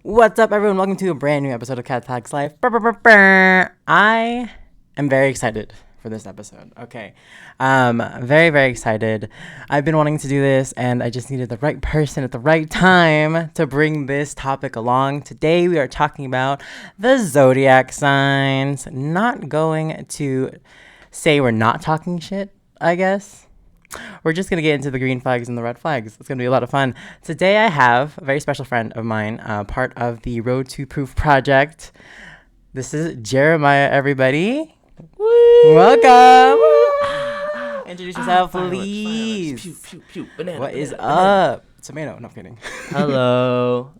What's up, everyone? Welcome to a brand new episode of Cat Tags Life. I am very excited for this episode. Okay. Very, very excited. I've been wanting to do this, and I just needed the right person at the right time to bring this topic along. Today, we are talking about the zodiac signs. Not going to say we're not talking shit, I guess. We're just going to get into the green flags and the red flags. It's going to be a lot of fun. Today I have a very special friend of mine, part of the Road to Proof project. This is Jeremiah, everybody. Woo! Welcome. Introduce yourself, please. Pew, pew, pew. Banana, What is banana. up? Tomato. No, I'm kidding. Hello.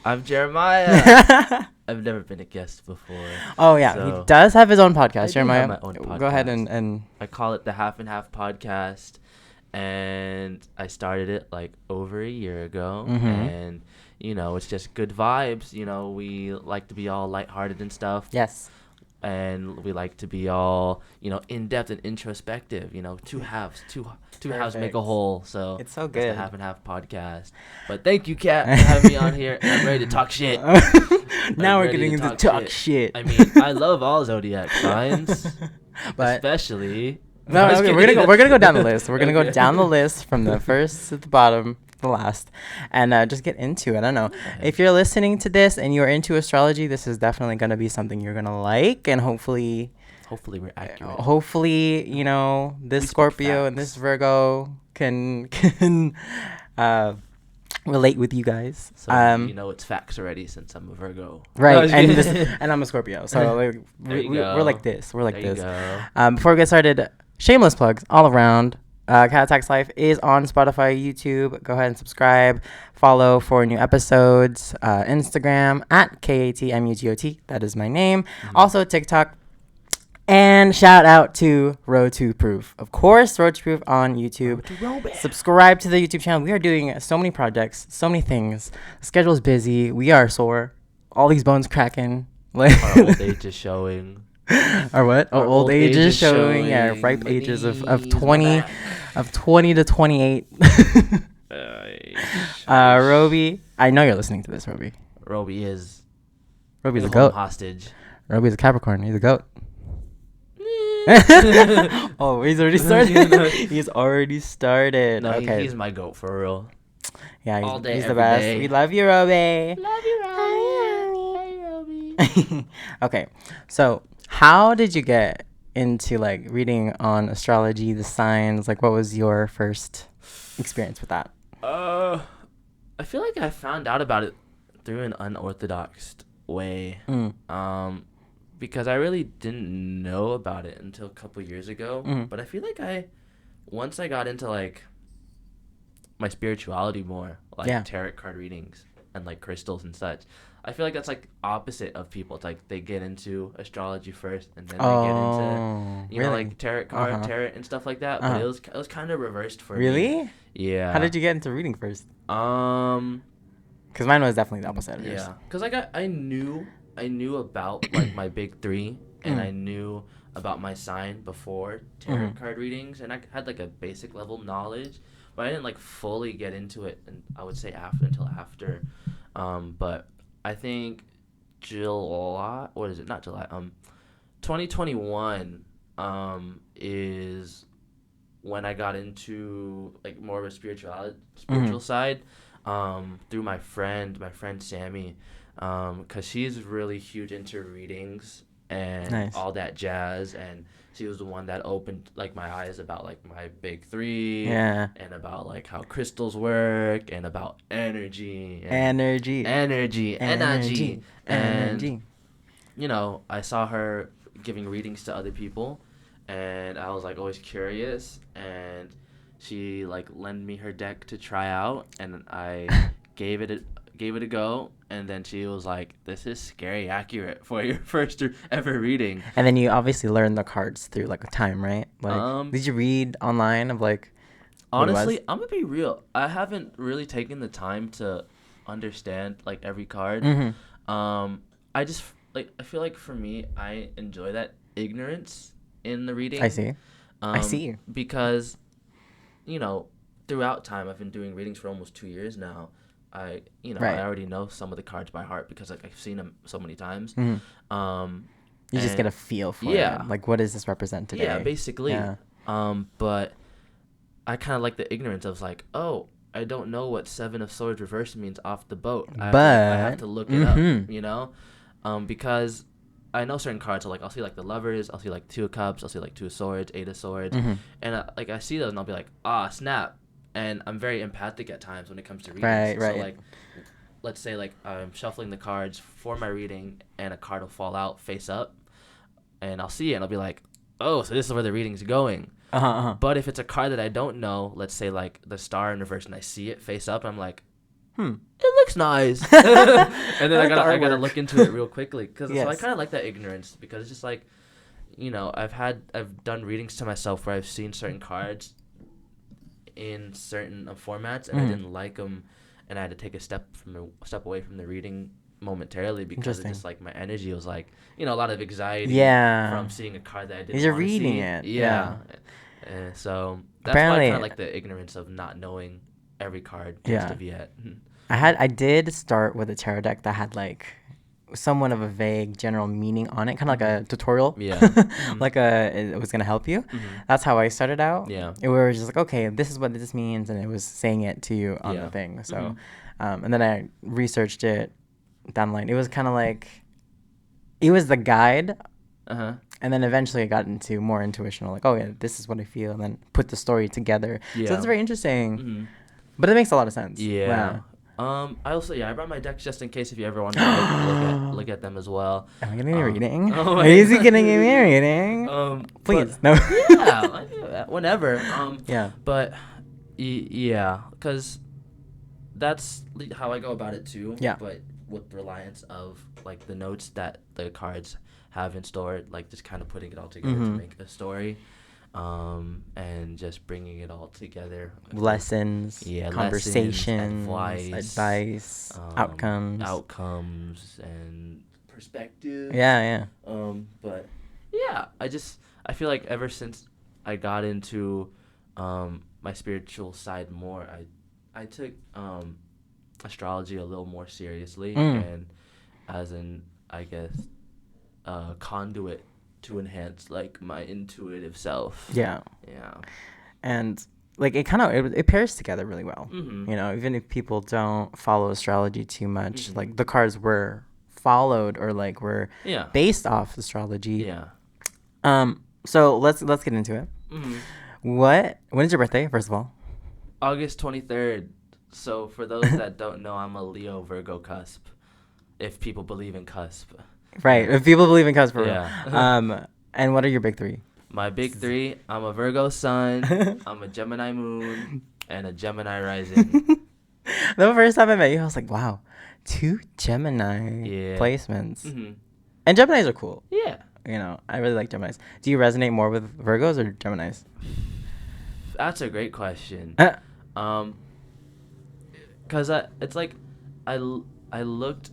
I'm Jeremiah. I've never been a guest before. Oh, yeah. So He does have his own podcast, I do Jeremiah. have my own Go ahead podcast. and... I call it the Half and Half Podcast. And I started it like over a year ago. Mhm. And, you know, it's just good vibes. You know, we like to be all lighthearted and stuff. Yes. And we like to be all, you know, in-depth and introspective. You know, two halves make Perfect. a whole. So It's so that's good. the Half and Half Podcast. But thank you, Kat, for having me on here. And I'm ready to talk shit. Now we're ready getting to into talk talk shit. I mean, I love all zodiac signs, But especially. no, I'm just okay, kidding. we're gonna go down the list. We're gonna go Okay. down the list from the first to the bottom, the last, and just get into it. I don't know if you're listening to this and you're into astrology. This is definitely gonna be something you're gonna like, and hopefully Hopefully we're accurate. you know, this We speak Scorpio and this facts. Virgo can relate with you guys. So you know it's facts already since I'm a Virgo. Right, No, and just this, kidding. and I'm a Scorpio, so like There you we're like go. this. We're like There you this. go. Before we get started, shameless plugs all around. Cat Attacks Life is on Spotify, YouTube. Go ahead and subscribe. Follow for new episodes. Instagram at KATMUGOT. That is my name. Also TikTok. And shout out to Road to Proof. Of course, Road to Proof on YouTube. Subscribe to the YouTube channel. We are doing so many projects, so many things. The schedule is busy. We are sore. All these bones cracking. Like Our old age is showing. Or what? Oh, Our old age is showing. showing. Yeah, ripe My ages of knees, 20 my back. of 20 to 28. Roby, I know you're listening to this, Roby. Roby is Roby's a home goat. hostage. Roby's a Capricorn. He's a goat. Oh, he's already started. He's already started. No, Okay. he's my goat for real. Yeah, all day, he's the every best. day. We love you, Roby. Love you, Roby. Okay, so how did you get into like reading on astrology, the signs? Like, what was your first experience with that? I feel like I found out about it through an unorthodox way. Because I really didn't know about it until a couple years ago. But I feel like once I got into like my spirituality more, like Yeah. tarot card readings and like crystals and such, I feel like that's like opposite of people. It's like they get into astrology first and then they get into you know, like tarot card, tarot and stuff like that. But it was kind of reversed for me. Really? Yeah. How did you get into reading first? Um. Because mine was definitely the opposite of yours. Yeah, because like I knew about like my big three, and I knew about my sign before tarot card readings, and I had like a basic level knowledge, but I didn't like fully get into it, and I would say until after. But I think July, what is it? Not July. 2021 is when I got into like more of a spiritual side. Through my friend Sammy, because she's really huge into readings and Nice. all that jazz, and she was the one that opened like my eyes about like my big three, Yeah. and about like how crystals work, and about energy, Energy. and Energy. you know, I saw her giving readings to other people, and I was like always curious, and she like lent me her deck to try out, and I gave it a go, and then she was like, "This is scary accurate for your first ever reading." And then you obviously learn the cards through like a time, right? Like, did you read online of like? what it was? Honestly, I'm gonna be real. I haven't really taken the time to understand like every card. I just like I feel like for me, I enjoy that ignorance in the reading. I see. I see. Because, you know, throughout time, I've been doing readings for almost 2 years now, I Right. I already know some of the cards by heart because like I've seen them so many times. You just get a feel for yeah. it. Like, what does this represent today? Yeah, basically. Yeah. But I kind of like the ignorance of like, oh, I don't know what Seven of Swords reversed means off the boat. I have to look it up, because I know certain cards. So like, I'll see like the Lovers, I'll see like Two of Cups, I'll see like Two of Swords, Eight of Swords, and like I see those and I'll be like, snap. And I'm very empathic at times when it comes to readings. Right. So like, let's say like I'm shuffling the cards for my reading and a card will fall out face up, and I'll see it and I'll be like, oh, so this is where the reading's going. But if it's a card that I don't know, let's say like the Star in reverse, and I see it face up, I'm like, it looks nice. And then I gotta look into it real quickly because so I kind of like that ignorance because it's just like, I've done readings to myself where I've seen certain cards in certain formats and I didn't like them, and I had to take a step away from the reading momentarily because it's just like my energy was like, a lot of anxiety from seeing a card that I didn't You're want to reading see. it. Yeah. And so that's Apparently, why I kind of like the ignorance of not knowing every card just of yet. I did start with a tarot deck that had like somewhat of a vague general meaning on it, kind of like a tutorial. Like it was gonna help you. That's how I started out. It was just like, okay, this is what this means, and it was saying it to you on the thing. So and then I researched it down the line. It was kind of like it was the guide, and then eventually I got into more intuitional, like, oh yeah, this is what I feel, and then put the story together. So it's very interesting, but it makes a lot of sense. I also I brought my decks just in case if you ever want to look at them as well. Am I getting a reading? Is he getting me a reading? Please, no. Yeah, whenever. But because that's how I go about it too. But with reliance of like the notes that the cards have in store, like just kind of putting it all together to make a story. And just bringing it all together. Lessons, conversations, advice, outcomes, and perspectives. But I feel like ever since I got into my spiritual side more, I took astrology a little more seriously and as an, I guess, conduit to enhance like my intuitive self. And like it kind of it pairs together really well. Even if people don't follow astrology too much, like the cards were followed or like were based off astrology. So let's get into it. When is your birthday, first of all? August 23rd. So for those that don't know, I'm a Leo Virgo cusp, if people believe in cusp. Right, if people believe in cusp for real. And what are your big three? My big three, I'm a Virgo sun, I'm a Gemini moon, and a Gemini rising. The first time I met you, I was like, wow, 2 Gemini placements. And Geminis are cool. I really like Geminis. Do you resonate more with Virgos or Geminis? That's a great question. Because it's like I looked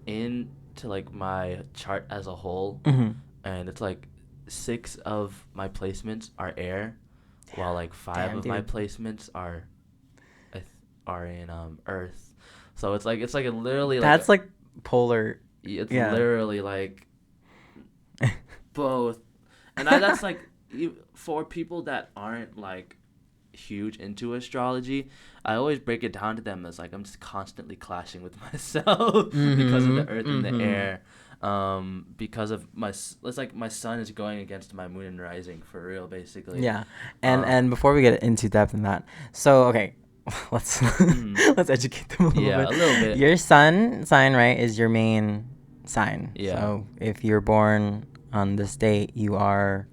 into like my chart as a whole, and it's like 6 of my placements are air, while like 5 of my placements are in earth. So it's like literally that's like polar. It's literally like both, and that's like for people that aren't like huge into astrology, I always break it down to them as like I'm just constantly clashing with myself because of the earth and the air, because of it's like my sun is going against my moon and rising for real, basically. And before we get into depth in that, so okay, let's educate them a little bit. Your sun sign, right, is your main sign. So if you're born on this date, you are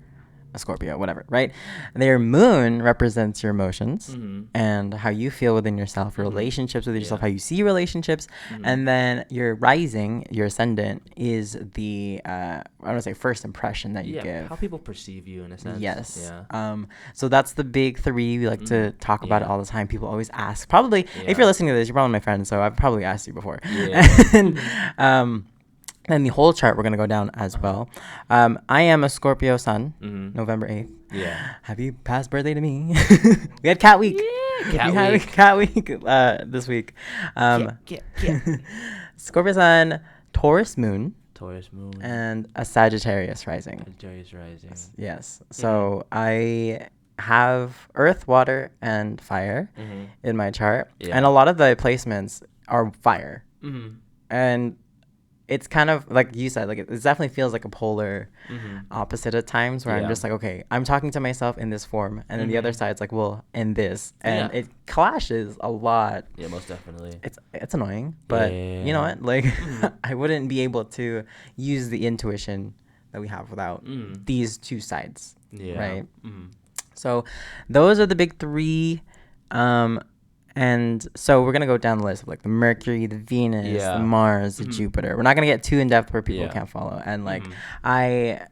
a Scorpio, whatever, right? Their moon represents your emotions and how you feel within yourself, relationships with yourself, how you see relationships, and then your rising, your ascendant, is the I want to say first impression that you give, how people perceive you in a sense. So that's the big 3. We like to talk about it all the time. People always ask, probably if you're listening to this, you're probably my friend, so I've probably asked you before. And the whole chart we're going to go down as well. I am a Scorpio sun, November 8th. Happy past birthday to me. We had Cat Week. Cat we had a week. cat week this week. Cat. Scorpio sun, Taurus moon, Taurus moon. and a Sagittarius rising. Sagittarius rising. Yes. So I have earth, water, and fire in my chart. Yeah. And a lot of the placements are fire. Mm-hmm. And it's kind of like you said, like it definitely feels like a polar opposite at times where I'm just like, okay, I'm talking to myself in this form. And then the other side's like, well, in this. And it clashes a lot. Yeah, most definitely. It's annoying. But you know what? Like I wouldn't be able to use the intuition that we have without these two sides. Yeah. Right? So those are the big three. And so we're going to go down the list of like the Mercury, the Venus, the Mars, the Jupiter. We're not going to get too in depth where people can't follow. And like I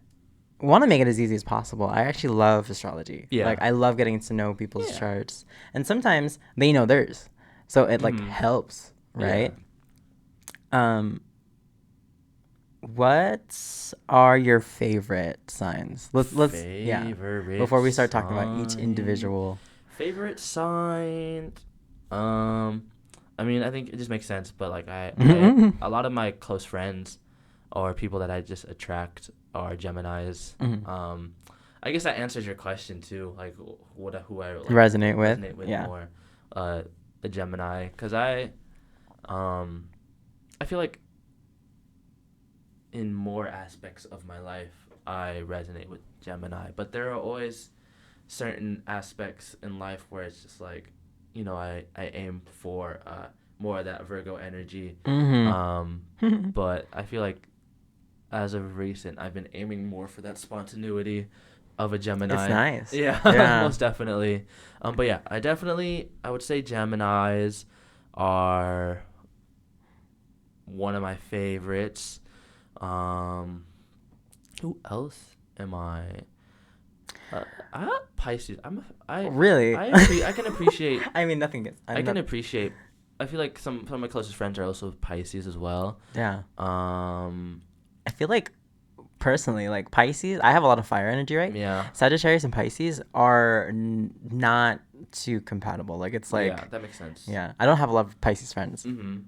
want to make it as easy as possible. I actually love astrology. Yeah. Like I love getting to know people's charts. And sometimes they know theirs. So it like helps, right? Yeah. What are your favorite signs? Let's before we start talking about each individual favorite sign. I mean, I think it just makes sense, but like I a lot of my close friends or people that I just attract are Geminis. I guess that answers your question too, like who I like, resonate with more, the Gemini, because I feel like in more aspects of my life I resonate with Gemini, but there are always certain aspects in life where it's just like, you know, I aim for more of that Virgo energy. But I feel like as of recent, I've been aiming more for that spontaneity of a Gemini. It's nice. Yeah. Most definitely. But yeah, I would say Geminis are one of my favorites. Who else am I? Pisces. Really? I can appreciate. I mean, nothing gets. I can appreciate. I feel like some of my closest friends are also Pisces as well. Yeah. I feel like personally, like Pisces, I have a lot of fire energy, right? Yeah. Sagittarius and Pisces are not too compatible. Like it's like. Yeah, that makes sense. Yeah, I don't have a lot of Pisces friends. And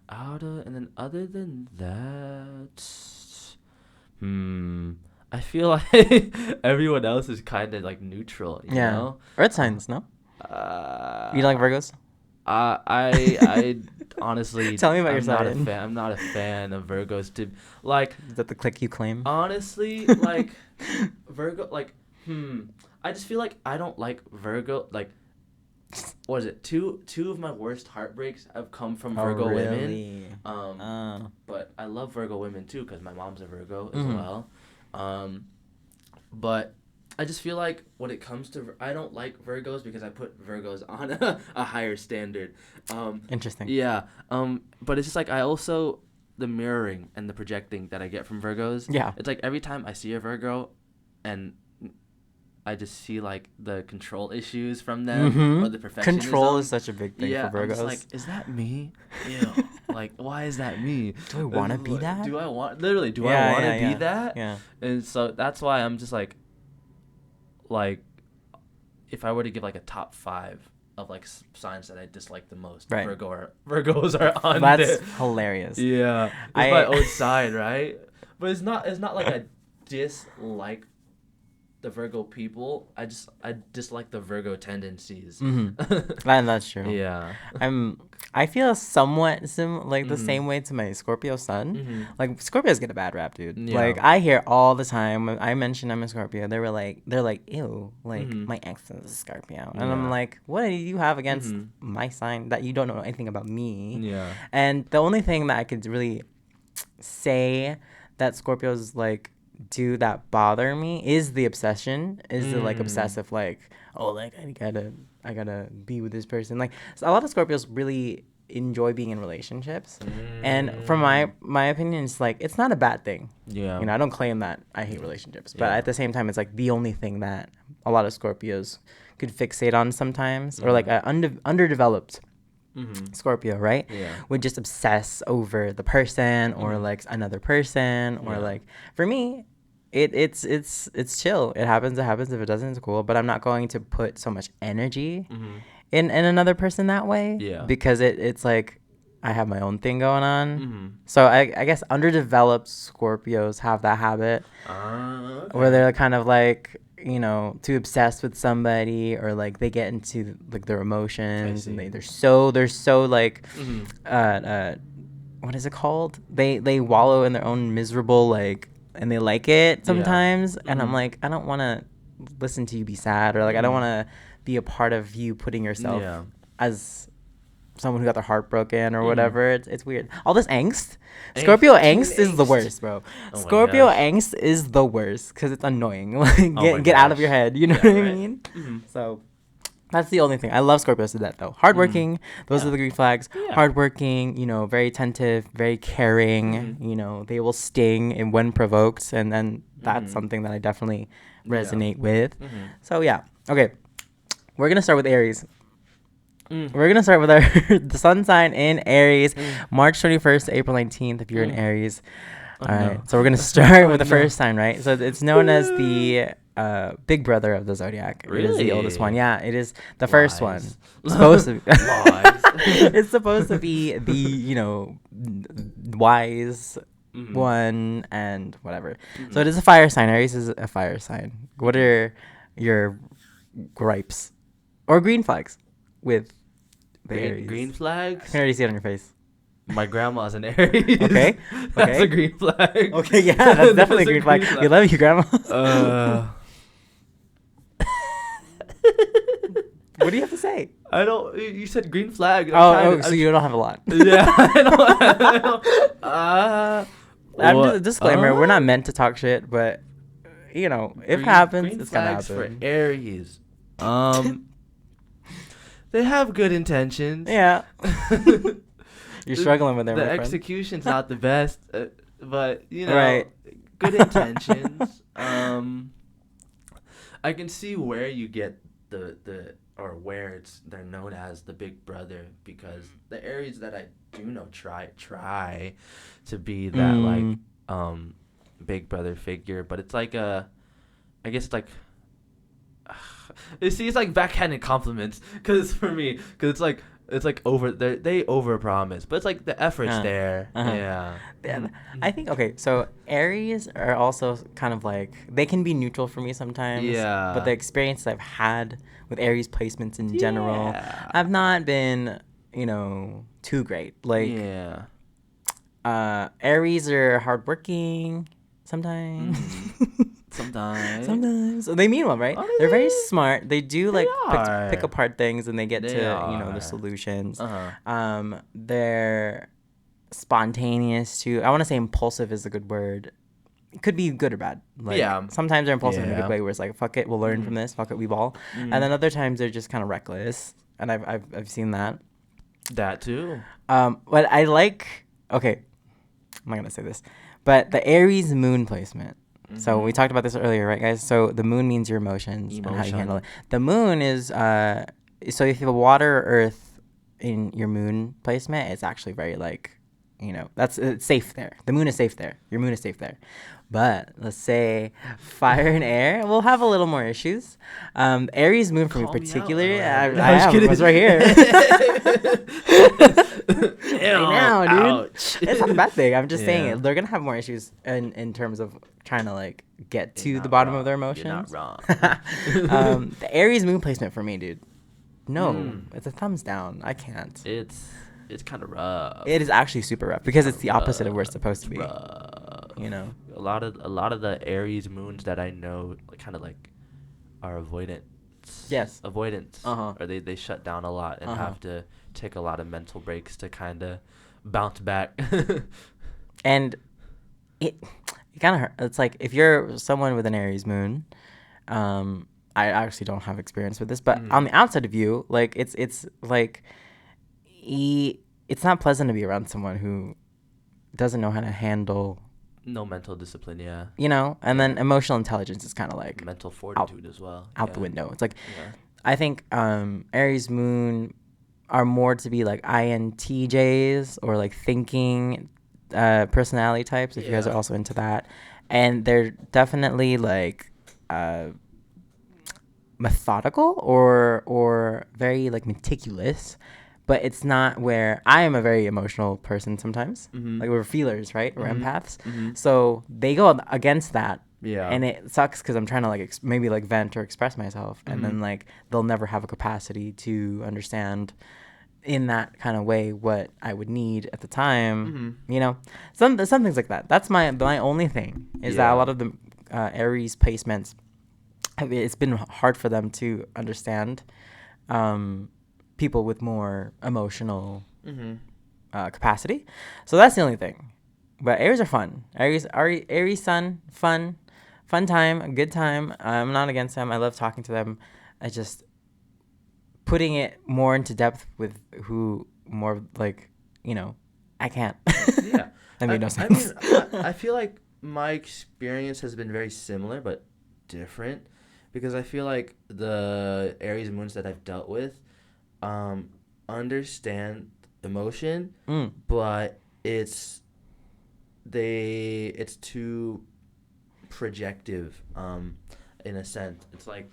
then other than that, I feel like everyone else is kind of like neutral, you know? Earth signs, no? You like Virgos? I honestly tell me about your sign. I'm not a fan of Virgos. To like, is that the clique you claim? Honestly, like Virgo, like I just feel like I don't like Virgo. Like, what is it? Two of my worst heartbreaks have come from Virgo women. But I love Virgo women too because my mom's a Virgo as well. But I just feel like when it comes to I don't like Virgos because I put Virgos on a higher standard. Interesting. Yeah. But it's just like I also the mirroring and the projecting that I get from Virgos. Yeah. It's like every time I see a Virgo, and I just see like the control issues from them or the perfectionism. Control is such a big thing for Virgos. I'm just like, is that me? Ew. Like, why is that me? Do I want to be that? Do I want to be that? Yeah. And so that's why I'm just like if I were to give like a top 5 of like signs that I dislike the most, right. Virgos are on That's hilarious. Yeah. It's my own sign, right? But it's not like I dislike the Virgo people. I dislike the Virgo tendencies. That's true. Yeah. I feel somewhat the same way to my Scorpio sun. Like Scorpios get a bad rap, dude. Yeah. Like I hear all the time when I mention I'm a Scorpio, they're like, ew, like my ex is a Scorpio, and I'm like, what do you have against my sign that you don't know anything about me? Yeah. And the only thing that I could really say that Scorpios like do that bother me is the obsession, is the like obsessive, like, oh, like I gotta be with this person. Like a lot of Scorpios really enjoy being in relationships, and from my opinion, it's like it's not a bad thing. Yeah, you know, I don't claim that I hate relationships, but at the same time, it's like the only thing that a lot of Scorpios could fixate on sometimes, or like an underdeveloped Scorpio, right? Yeah. Would just obsess over the person or like another person or like, for me, it's chill. It happens. If it doesn't, it's cool. But I'm not going to put so much energy in another person that way. Yeah. Because it's like I have my own thing going on. Mm-hmm. So I guess underdeveloped Scorpios have that habit Okay. where they're kind of like, you know, too obsessed with somebody, or like they get into like their emotions and they're so like what is it called? They wallow in their own miserable like, and they like it sometimes. And I'm like, I don't want to listen to you be sad, or like I don't want to be a part of you putting yourself as someone who got their heart broken or whatever. It's weird. All this angst. Scorpio angst is the worst, bro. Scorpio angst is the worst because it's annoying. Like get out of your head. You know what I mean? So that's the only thing. I love Scorpios to that though. Hardworking. Those are the green flags. Hardworking. You know, very attentive, very caring. You know, they will sting and when provoked, and then that's something that I definitely resonate with. So yeah. Okay. We're gonna start with Aries. We're gonna start with our the sun sign in Aries, March 21st to April 19th. If you're in Aries, all right. So we're gonna start with the first sign, right? So it's known as the big brother of the zodiac. Really? It is the oldest one. Yeah, it is the first one. It's supposed to be. It's supposed to be the, you know, wise one and whatever. So it is a fire sign. Aries is a fire sign. What are your gripes or green flags with the Aries? Green flags? I can already see it on your face. My grandma's an Aries. Okay. That's a green flag. Okay, yeah, that's definitely a green flag. You love your grandma. What do you have to say? I don't. You said green flag. So you don't have a lot. Yeah, I don't. I'm just a disclaimer. We're not meant to talk shit, but you know, if it happens, it's gonna happen. For Aries. They have good intentions. Yeah. You're struggling with them. The execution's not the best, but you know, good intentions. I can see where you get or where they're known as the big brother, because the Aries that I do know try to be that like big brother figure, but it's like I guess it's like. You see, it's like backhanded compliments, because it's like they over promise, but it's like the effort's there. Yeah. I think so Aries are also kind of like, they can be neutral for me sometimes. Yeah. But the experience I've had with Aries placements in general have not been, you know, too great. Like Aries are hardworking sometimes. Sometimes. So they mean well, right? They're very smart. They do like pick apart things, and they get to you know, the solutions. They're spontaneous too. I want to say impulsive is a good word. It could be good or bad. Like, sometimes they're impulsive in a good way, where it's like, fuck it, we'll learn from this. Fuck it, we ball. And then other times they're just kind of reckless, and I've seen that. That too. But I like. Okay, I'm not gonna say this, but the Aries moon placement. So we talked about this earlier, right, guys? So the moon means your emotions and how you handle it. The moon is so if you have water or earth in your moon placement, it's actually very like, you know, it's safe there. The moon is safe there. Your moon is safe there. But let's say fire and air will have a little more issues. Aries moon for me particularly, I was right here. Hey now, dude. It's not a bad thing. I'm just saying they're gonna have more issues in terms of trying to like get to the bottom of their emotions. You're not wrong. The Aries moon placement for me, dude. No, it's a thumbs down. I can't. It's kind of rough. It is actually super rough, because it's the opposite of where it's supposed to be. You know, a lot of the Aries moons that I know kind of like are avoidant. Yes. Avoidance. Or they shut down a lot and have to take a lot of mental breaks to kind of bounce back. And it kind of hurt. It's like, if you're someone with an Aries moon, I actually don't have experience with this, but on the outside of you, like it's like it's not pleasant to be around someone who doesn't know how to handle no mental discipline, you know, and then emotional intelligence is kind of like mental fortitude as well, out the window. It's like I think Aries moon are more to be like INTJs or like thinking personality types, if you guys are also into that. and they're definitely like methodical or very like meticulous, but it's not where I am a very emotional person sometimes. Mm-hmm. Like we're feelers, right? We're Mm-hmm. empaths. Mm-hmm. So they go against that. Yeah. And it sucks because I'm trying to like maybe like vent or express myself, and then Mm-hmm. like they'll never have a capacity to understand in that kind of way what I would need at the time. Mm-hmm. You know, some things like that. That's my only thing is that a Yeah. lot of the Aries placements, it's been hard for them to understand people with more emotional Mm-hmm. capacity. So that's the only thing. But Aries are fun. Aries sun, fun time, a good time. I'm not against them. I love talking to them. I just putting it more into depth with who more like, I can't. Yeah. That made no I sense. mean, I feel like my experience has been very similar but different, because I feel like the Aries moons that I've dealt with understand emotion, Mm. but it's too projective in a sense. It's like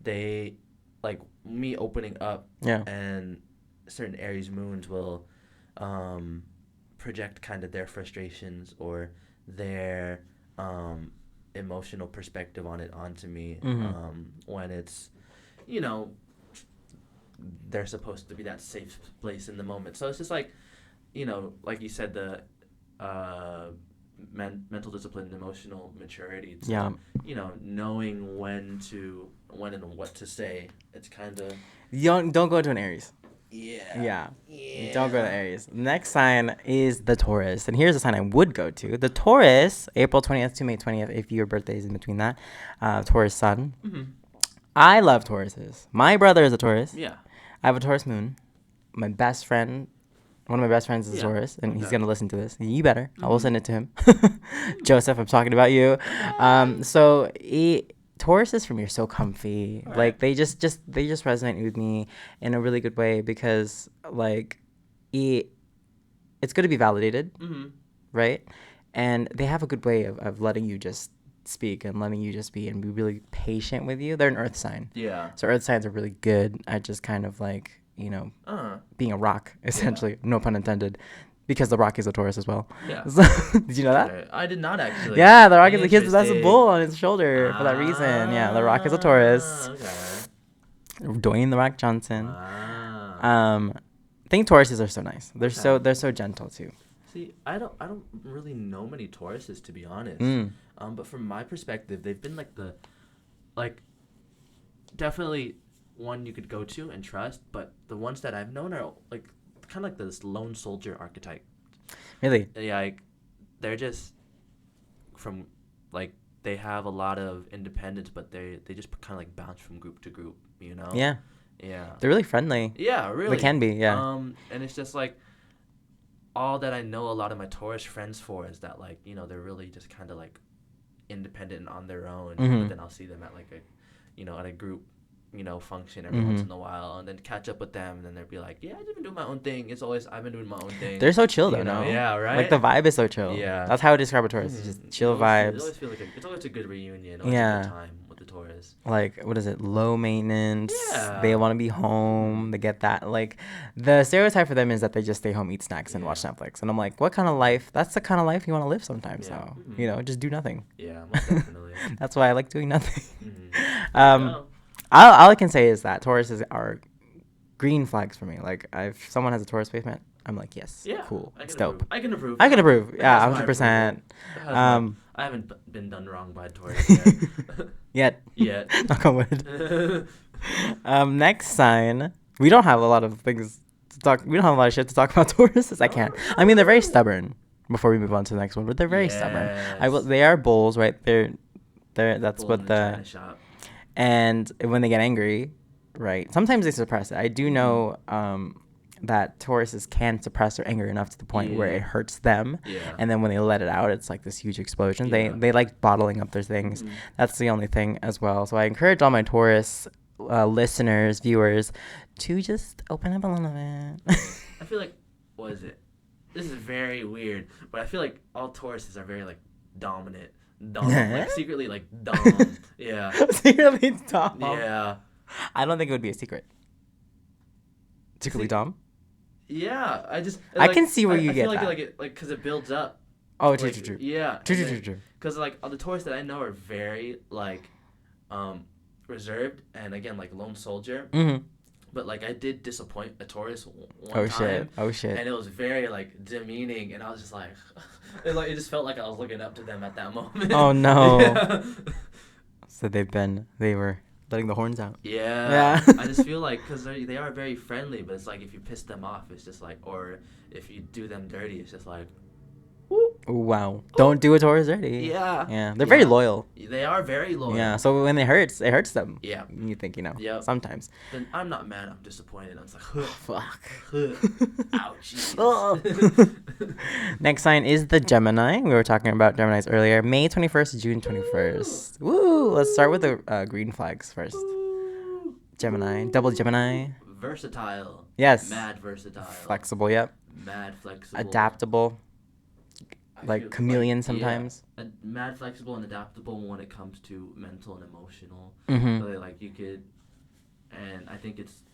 they like me opening up, Yeah. and certain Aries moons will project kind of their frustrations or their emotional perspective on it onto me, when it's, you know, they're supposed to be that safe place in the moment. So it's just like, like you said, the mental discipline and emotional maturity to, Yeah. knowing when and what to say. It's kind of... Don't go to an Aries. Yeah. Yeah. Don't go to Aries. Next sign is the Taurus. And here's the sign I would go to. The Taurus, April 20th to May 20th, if your birthday is in between that. Taurus sun. Mm-hmm. I love Tauruses. My brother is a Taurus. Yeah. I have a Taurus moon. My best friend, one of my best friends is a Taurus, and he's going to listen to this. You better. I will send it to him. Joseph, I'm talking about you. Tauruses for me are so comfy. All Like right. they just resonate with me in a really good way because like it's good to be validated, Mm-hmm. right? And they have a good way of letting you just speak and letting you just be and be really patient with you. They're an earth sign. Yeah. So earth signs are really good at just kind of like, being a rock, essentially. No pun intended. Because the rock is a Taurus as well. Yeah. So, did you know that? Okay. I did not actually. Yeah, the rock is the kid. That's a Interesting. bull on his shoulder for that reason. Yeah, the rock is a Taurus. Okay. Dwayne the Rock Johnson. Wow. I think Tauruses are so nice. Okay. They're so gentle too. See, I don't really know many Tauruses, to be honest. But from my perspective, they've been definitely one you could go to and trust. But the ones that I've known are like kind of like this lone soldier archetype. Really? Yeah, like they're just from they have a lot of independence, but they just kind of like bounce from group to group, you know? Yeah. Yeah. They're really friendly. Yeah, really. They can be, yeah. And it's just like all that I know a lot of my Taurus friends for is that they're really just kind of like independent and on their own. But then I'll see them at at a group function every once in a while, and then catch up with them, and then they'll be like, yeah, I've been doing my own thing. It's always I've been doing my own thing. They're so chill though, no? Yeah, right. Like the vibe is so chill. Yeah. That's how I describe a Taurus. It's just chill vibes. It always feels like it's always a good reunion. Always Yeah. a good time with the Taurus. Like, what is it? Low maintenance. Yeah. They want to be home. They get that. Like, the stereotype for them is that they just stay home, eat snacks, and watch Netflix. And I'm like, what kind of life? That's the kind of life you want to live sometimes. Yeah. So, just do nothing. Yeah, most definitely. That's why I like doing nothing. Oh. All I can say is that Tauruses are green flags for me. Like, if someone has a Taurus placement, I'm like, yes, Yeah, cool, I it's can dope. approve. I can approve. I can approve. It Yeah, has my 100%. approval. I haven't been done wrong by Taurus yet. Yet. Yet. Knock on wood. Next sign. We don't have a lot of things to talk. We don't have a lot of shit to talk about Tauruses. I can't. I mean, they're very stubborn. Before we move on to the next one, but they're very stubborn. They are bulls, right? They're. That's Bull what in the. China shop. And when they get angry, right? Sometimes they suppress it. I do know that Tauruses can suppress their anger enough to the point where it hurts them. Yeah. And then when they let it out, it's like this huge explosion. Yeah. They like bottling up their things. That's the only thing as well. So I encourage all my Taurus listeners, viewers, to just open up a little bit. I feel like, what is it? This is very weird, but I feel like all Tauruses are very dominant. dumb, like secretly like dumb. Yeah. Secretly dumb. Yeah. I don't think it would be a secret. Secretly dumb. Yeah, I can see where you I get feel like that. because it builds up. Oh, Like, true. Yeah. True. Because like all the Taurus that I know are very like, reserved and again like lone soldier. Mm-hmm. But like I did disappoint a Taurus one Oh time. shit. And it was very like demeaning, and I was just like, it just felt like I was looking up to them at that moment. Oh no. Yeah. So they were letting the horns out. Yeah. I just feel like because they are very friendly, but it's like if you piss them off, it's just like, or if you do them dirty, it's just like, Wow. Don't do a Taurus dirty. yeah. Yeah. They're very loyal. They are very loyal. Yeah. So when it hurts them. Yeah. You think, Yep. sometimes. Then I'm not mad. I'm disappointed. I'm just like, Fuck. ouchies. Next sign is the Gemini. We were talking about Geminis earlier. May 21st to June 21st. Woo! Let's start with the green flags first. Gemini. Double Gemini. Versatile. Yes. Mad versatile. Flexible, yep. Mad flexible. Adaptable. I Like feel chameleon yeah, sometimes. mad flexible and adaptable when it comes to mental and emotional. Mm-hmm. So like you could, and I think it's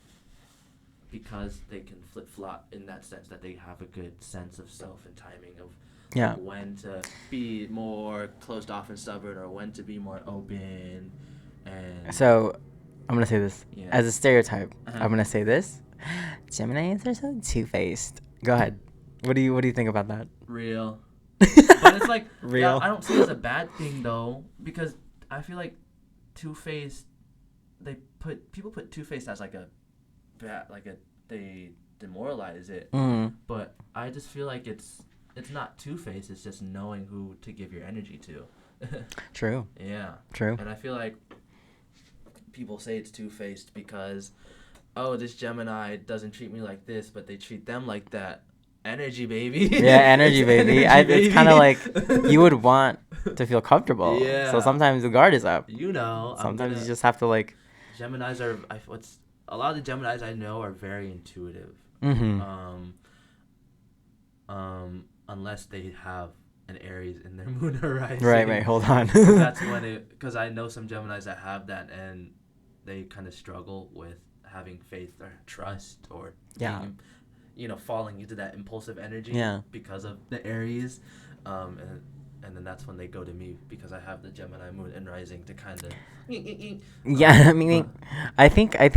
because they can flip flop in that sense that they have a good sense of self and timing of Yeah. when to be more closed off and stubborn or when to be more open. And So, I'm gonna say this Yeah. as a stereotype. Uh-huh. I'm gonna say this: Geminis are so two-faced. Go ahead. What do you think about that? real. But it's like Real. I don't see it as a bad thing though, because I feel like two-faced. People put two-faced as like a bad, they demoralize it. Mm. But I just feel like it's not two-faced. It's just knowing who to give your energy to. True. Yeah. True. And I feel like people say it's two-faced because, oh, this Gemini doesn't treat me like this, but they treat them like that. Energy, baby. Yeah, energy, baby. Energy, It's kind of like you would want to feel comfortable. Yeah. So sometimes the guard is up. You know. Sometimes you just have to like. Geminis are. A lot of the Geminis I know are very intuitive. Mm-hmm. Unless they have an Aries in their moon horizon. Right. Hold on. That's when because I know some Geminis that have that and they kind of struggle with having faith or trust or being, falling into that impulsive energy because of the Aries, and then that's when they go to me because I have the Gemini moon and rising to kind of. Yeah, I mean, I think I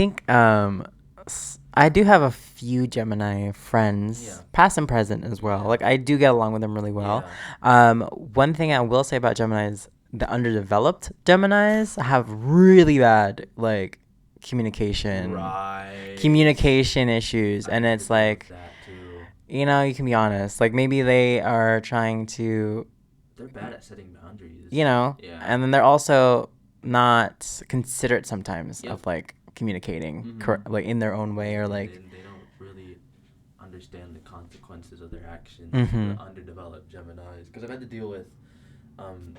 do have a few Gemini friends, past and present as well. Like I do get along with them really well. Yeah. One thing I will say about Geminis, the underdeveloped Geminis have really bad like communication issues, and it's like, you can be honest. Like maybe they are trying to. They're bad at setting boundaries. And then they're also not considerate sometimes of like communicating like in their own way or like they don't really understand the consequences of their actions. Mm-hmm. The underdeveloped Geminis, because I've had to deal with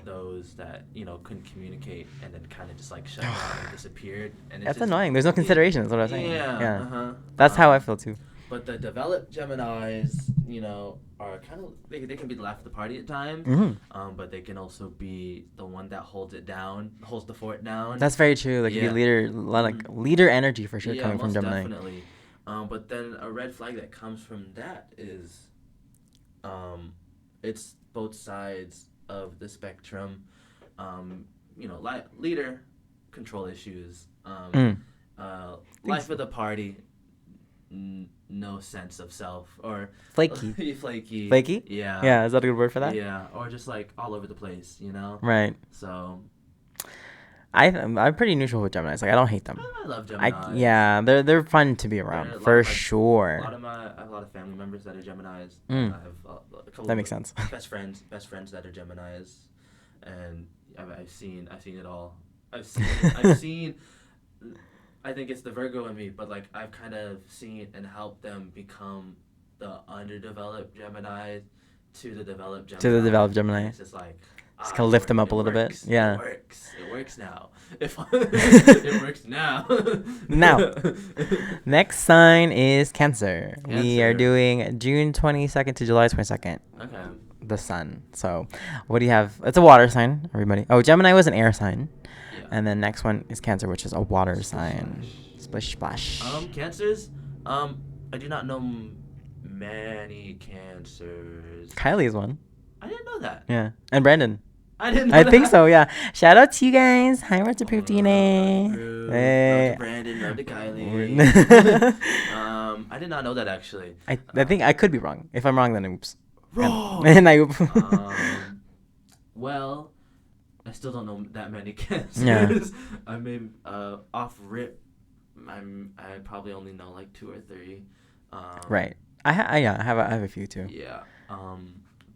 those that couldn't communicate and then kind of just like shut down and disappeared, and that's annoying. There's no consideration. That's what I was saying. Yeah. That's how I feel too. But the developed Geminis, are kind of they can be the life of the party at times. Mm-hmm. But they can also be the one that holds the fort down. That's very true. Like you leader, leader energy for sure coming from Gemini. Definitely. But then a red flag that comes from that is, it's both sides of the spectrum. Leader, control issues. Life of the party. No sense of self or flaky. Flaky? Yeah. Yeah, is that a good word for that? Yeah, or just like all over the place, Right. So I'm pretty neutral with Geminis. Like I don't hate them. I love Geminis. They're fun to be around for sure. I have a lot of family members that are Geminis. I have a couple that makes sense. Best friends that are Geminis, and I've seen it all. I've seen. I think it's the Virgo in me, but like I've kind of seen and helped them become the underdeveloped Gemini to the developed Gemini. It's just like just kind of lift them up a little bit. Yeah. It works now. It works now. Now, next sign is Cancer. We are doing June 22nd to July 22nd. Okay. the sun. So what do you have? It's a water sign, everybody. Oh, Gemini was an air sign. Yeah. And then next one is Cancer, which is a water Splish sign. Splish splash. Cancers. I do not know many Cancers. Kylie's one. I didn't know that. Yeah. And Brandon. I didn't know I that. think so, yeah. Shout out to you guys. Hi, Road to Proof DNA. Love to Brandon, love to Kylie. I did not know that actually. I think I could be wrong. If I'm wrong, then oops. Wrong. And I oop. Well, I still don't know that many Cancers. Yeah. I mean, off rip, I probably only know like 2 or 3. Right. I have a few too. Yeah.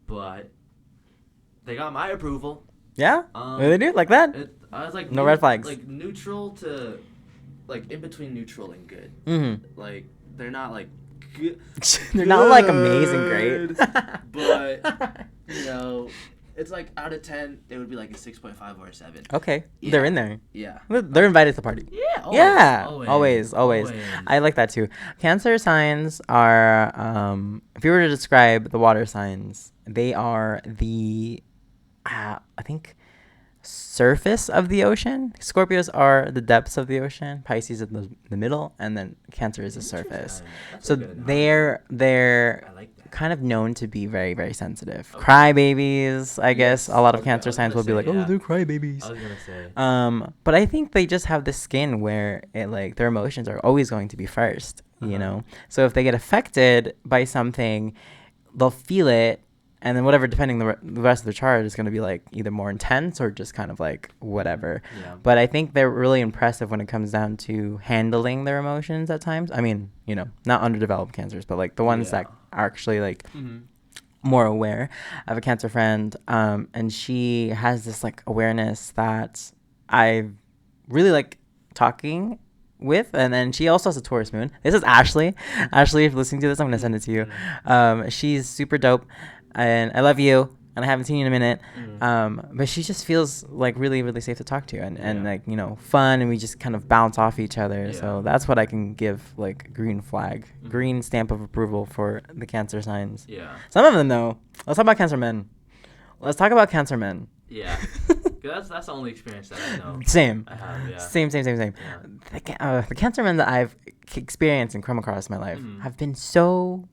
But they got my approval. Yeah. What do they do like that? I was like No red flags. Like neutral to, like in between neutral and good. Mm-hmm. Like they're not like good. They're not like amazing, great. But you know, it's like out of 10, it would be like a 6.5 or a 7. Okay. Yeah. They're in there. Yeah. They're invited to the party. Yeah. Always. I like that too. Cancer signs are, if you were to describe the water signs, they are the, I think, surface of the ocean. Scorpios are the depths of the ocean. Pisces is the middle, and then Cancer is the surface. So they're I like that. kind of known to be very, very sensitive. Crybabies, I guess. A lot of Cancer signs will be like, oh, they're crybabies. I was gonna say. But I think they just have this skin where it like their emotions are always going to be first, you know? So if they get affected by something, they'll feel it, and then whatever, depending the rest of the chart is going to be like either more intense or just kind of like whatever. Yeah. But I think they're really impressive when it comes down to handling their emotions at times. I mean, you know, not underdeveloped Cancers, but like the ones that are actually like more aware. I have a Cancer friend, and she has this like awareness that I really like talking with, and then she also has a Taurus moon. This is Ashley. Ashley, if you're listening to this, I'm gonna send it to you. She's super dope, and I love you, and I haven't seen you in a minute. But she just feels like really, really safe to talk to, and like, you know, fun, and we just kind of bounce off each other. So that's what I can give like green flag, green stamp of approval for the Cancer signs. Yeah. Some of them though. Let's talk about Cancer men. Yeah. That's the only experience that I know. Same. I have, yeah. Same. Yeah. The Cancer men that I've experienced and come across in my life have been so,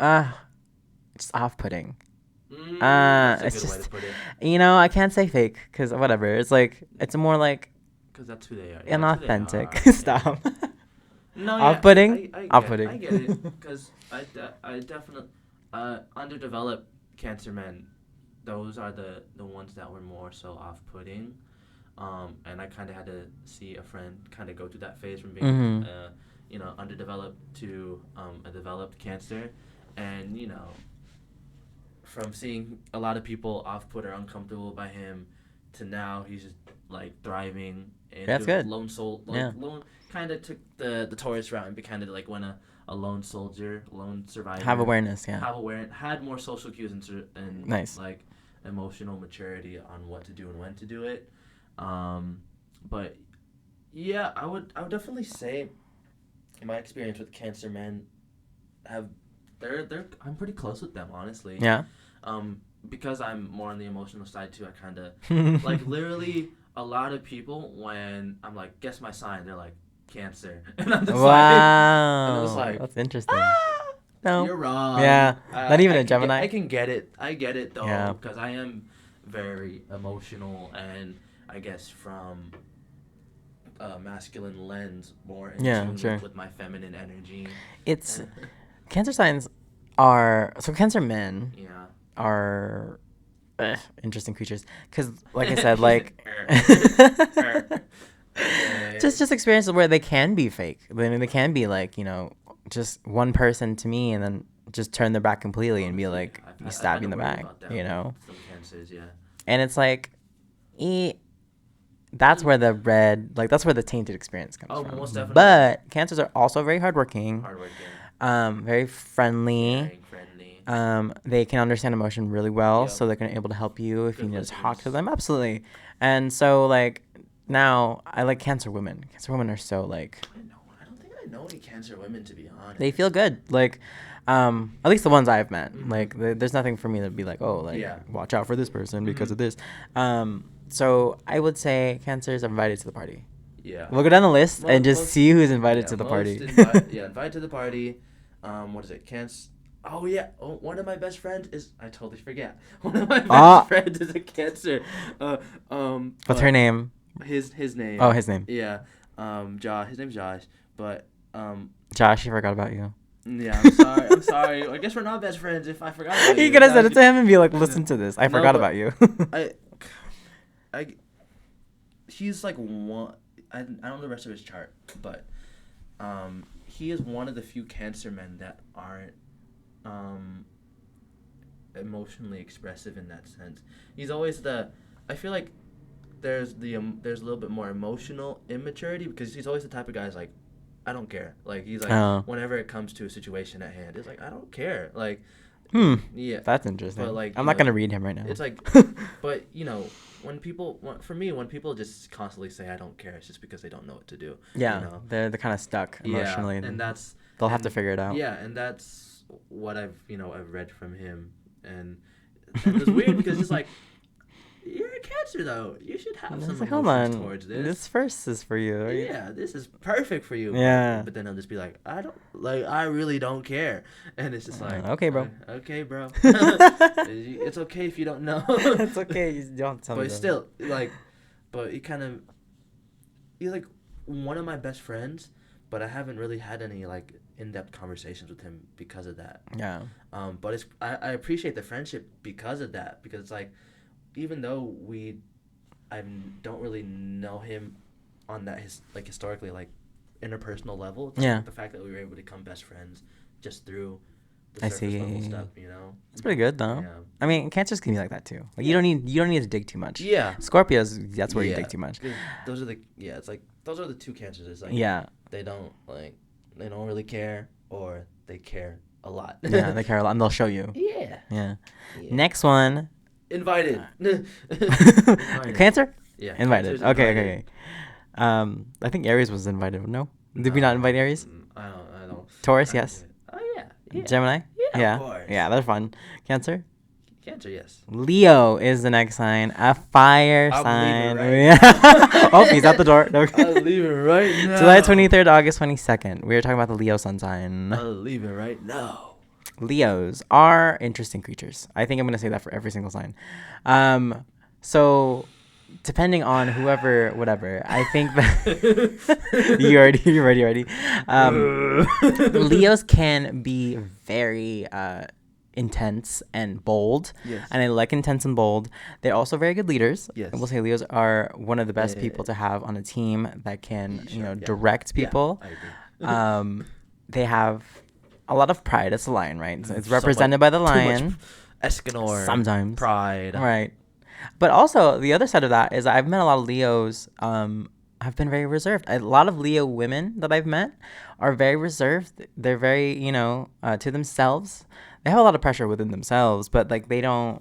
just off-putting. That's a It's good way just, to put it. you know, I can't say fake because whatever. It's like, it's more like Because that's who they are. inauthentic. Stop. No, Off-putting? I Off-putting. get it. Because I definitely, underdeveloped Cancer men, those are the ones that were more so off-putting. And I kind of had to see a friend kind of go through that phase from being, you know, underdeveloped to a developed Cancer. And, you know, from seeing a lot of people off-put or uncomfortable by him to now he's just, like, thriving. And That's good. Lone soul. Lone, kind of took the Taurus route and became kind of like a lone soldier, lone survivor. Have awareness, yeah. Had more social cues and Nice. like emotional maturity on what to do and when to do it. But yeah, I would definitely say in my experience with Cancer men I'm pretty close with them, honestly. Yeah. Because I'm more on the emotional side too, I kind of like literally a lot of people when I'm like, guess my sign, they're like Cancer, and I'm just I'm just like, that's interesting. No, you're wrong. Yeah, not even a Gemini. I can get it. I get it though, Yeah. because I am very emotional, and I guess from a masculine lens, more in tune with my feminine energy. It's Cancer signs are Cancer men Yeah. are interesting creatures because, like I said, like just experiences where they can be fake. I mean, they can be like, you know, just one person to me and then just turn their back completely and be like, you stab me in the back, you know. Some Cancers, yeah. And it's like, that's where that's where the tainted experience comes from. Most definitely. But Cancers are also very hardworking. Hardworking. Very friendly. Very friendly. They can understand emotion really well, Yep. so they're gonna able to help you if Good you need to talk listeners. to them. Absolutely. And so like now I like Cancer women. Cancer women are so like I don't think I know any Cancer women, to be honest. They feel good. Like, at least the ones I've met. Mm-hmm. Like, there's nothing for me to be like, oh, like, Yeah. watch out for this person because Mm-hmm. of this. So I would say Cancers are invited to the party. Yeah. We'll go down the list and just see who's invited to the party. Invited to the party. What is it? Cancer. Oh yeah. Oh, one of my best friends is. I totally forget. One of my best friends is a Cancer. What's her name? His name. Oh, his name. Yeah. Josh. His name's Josh. But Josh, he forgot about you. Yeah, I'm sorry. I'm sorry. I guess we're not best friends if I forgot about you. You could have said it to him and be like, listen to this. I forgot about you. He's like one. I don't know the rest of his chart, but he is one of the few Cancer men that aren't emotionally expressive in that sense. He's always I feel like there's a little bit more emotional immaturity because he's always the type of guy who's like, I don't care. Like he's like whenever it comes to a situation at hand, it's like I don't care. Like yeah, that's interesting. But like I'm not gonna read him right now. It's like, but when people just constantly say I don't care, it's just because they don't know what to do. Yeah, they're kind of stuck emotionally. Yeah, and they'll have to figure it out. Yeah, and that's what I've read from him, and it's weird because it's like, you're a Cancer though. You should have some emotions towards this. This first is for you. Yeah, this is perfect for you. Yeah. But then they'll just be like, I really don't care. And it's just like, okay, bro. Okay, bro. It's okay if you don't know. It's okay. You don't tell me. But still, like, he's like one of my best friends, but I haven't really had any like in-depth conversations with him because of that. Yeah. But I appreciate the friendship because of that, because it's like, even though I don't really know him on that historically like interpersonal level, it's like the fact that we were able to become best friends just through the surface level stuff, It's pretty good though. Yeah. I mean, Cancers can be like that too. Like you don't need to dig too much. Yeah. Scorpios, that's where you dig too much. Those are it's like those are the two Cancers. It's like they don't really care, or they care a lot. Yeah, they care a lot, and they'll show you. Yeah. Next one. Invited. Cancer? Yeah. Invited. Okay. I think Aries was invited. No? Did we not invite Aries? I don't. Taurus, yes. Oh yeah. Gemini? Yeah. Of course. Yeah, they're fun. Cancer? Cancer, yes. Leo is the next sign. A fire sign. Right Oh, he's out the door. I'll leave it right now. July 23rd, August 22nd. We were talking about the Leo sun sign. I'll leave it right now. Leos are interesting creatures. I think I'm going to say that for every single sign. So depending on whatever, I think that you ready. Leos can be very intense and bold. Yes. And I like intense and bold. They're also very good leaders. Yes. I will say Leos are one of the best people to have on a team that can, direct people. Yeah, I agree. They have a lot of pride. It's a lion, right? So it's represented by the lion. Escanor. Sometimes. Pride. Right. But also, the other side of that is I've met a lot of Leos have been very reserved. A lot of Leo women that I've met are very reserved. They're very, to themselves. They have a lot of pressure within themselves, but like they don't,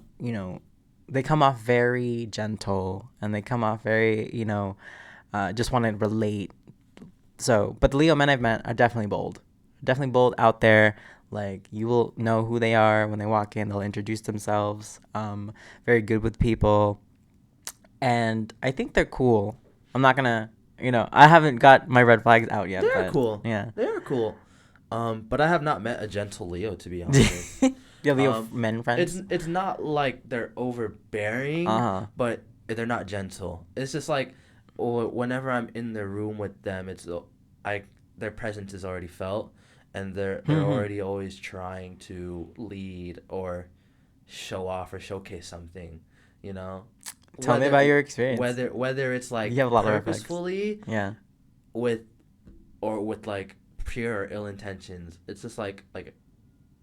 they come off very gentle, and they come off very, just want to relate. So, but the Leo men I've met are definitely bold. Definitely bold out there. Like, you will know who they are when they walk in. They'll introduce themselves. Very good with people. And I think they're cool. I'm not going to, I haven't got my red flags out yet. They're cool. Yeah. They're cool. But I have not met a gentle Leo, to be honest. You have Leo men friends? It's not like they're overbearing, but they're not gentle. It's just like, whenever I'm in the room with them, their presence is already felt. And they're already always trying to lead or show off or showcase something, Tell me about your experience. Whether it's like you have a lot purposefully, of with like pure or ill intentions. It's just like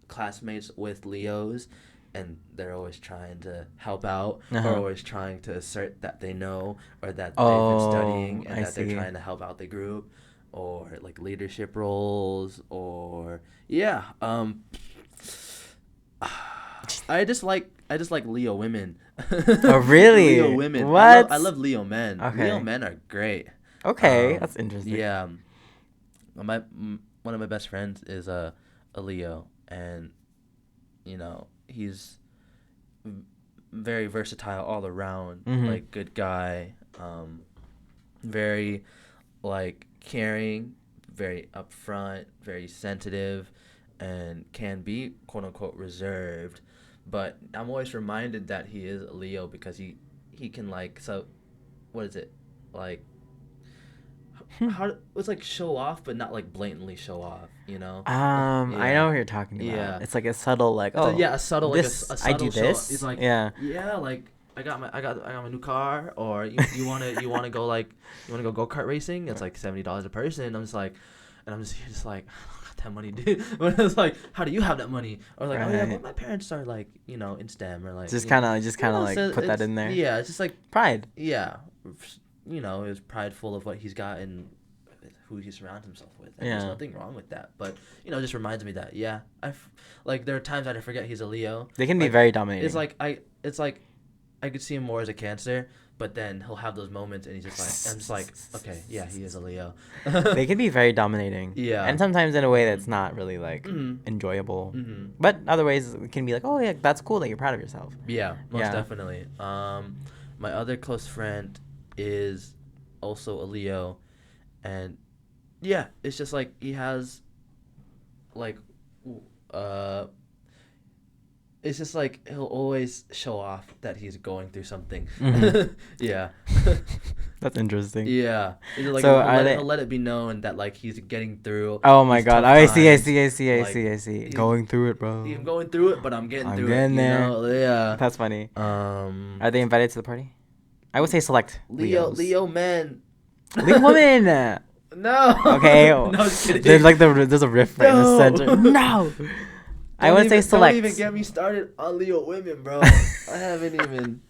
classmates with Leos, and they're always trying to help out, or always trying to assert that they know, or that they've been studying, and they're trying to help out the group. Or like leadership roles, or I just like Leo women. Oh really? Leo women. What? I love Leo men. Okay. Leo men are great. Okay, that's interesting. Yeah, one of my best friends is a Leo, and he's very versatile all around, like good guy, very like caring, very upfront, very sensitive, and can be quote unquote reserved. But I'm always reminded that he is a Leo because he can like, so what is it like, how it's like show off but not like blatantly show off, I know what you're talking about. Yeah. It's like a subtle like, oh, a subtle like this, a I subtle do show. this. It's like yeah, like I got my new car, or you wanna go like you wanna go kart racing. It's like $70 a person. I'm just like, and I'm just like, I don't got that money, dude. But it's like, how do you have that money? Or like, oh yeah, but my parents are like in STEM, or like just kind of like so put that in there. Yeah, it's just like Pride. Yeah, it was prideful of what he's got and who he surrounds himself with. And there's nothing wrong with that. But just reminds me that like there are times that I forget he's a Leo. They can be very dominating. It's like I could see him more as a Cancer, but then he'll have those moments and he's just like, I'm just like, okay, yeah, he is a Leo. They can be very dominating. Yeah. And sometimes in a way that's not really like enjoyable. But other ways it can be like, oh yeah, that's cool that you're proud of yourself. Yeah, most definitely. My other close friend is also a Leo, and yeah, it's just like he has like it's just like he'll always show off that he's going through something. Yeah. That's interesting. Yeah. Like, so he'll let it be known that like he's getting through. Oh my god. I see. Like, going through it, bro. I'm going through it, but I'm getting through it. There. Yeah. That's funny. Are they invited to the party? I would say select Leo men. Leo women. No. Okay. No, just kidding. There's a riff right in the center. No. I would say select. Don't even get me started on Leo women, bro. I haven't even.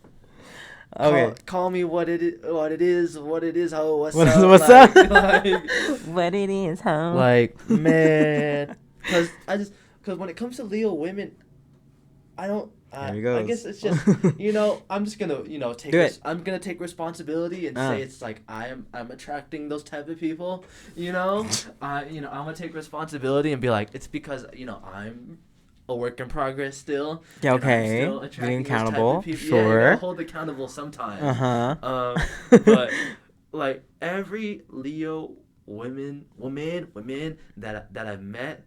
Okay. Call me what it is, ho, what's up? What's up? Like, what it is, ho. Like, man. Because when it comes to Leo women, I don't. I guess it's just, I'm just gonna, I'm gonna take responsibility and say it's like I'm attracting those type of people, I'm gonna take responsibility and be like, it's because I'm a work in progress still. Yeah, okay. Being accountable, sure. Yeah, hold accountable sometimes. But like every Leo women that I've met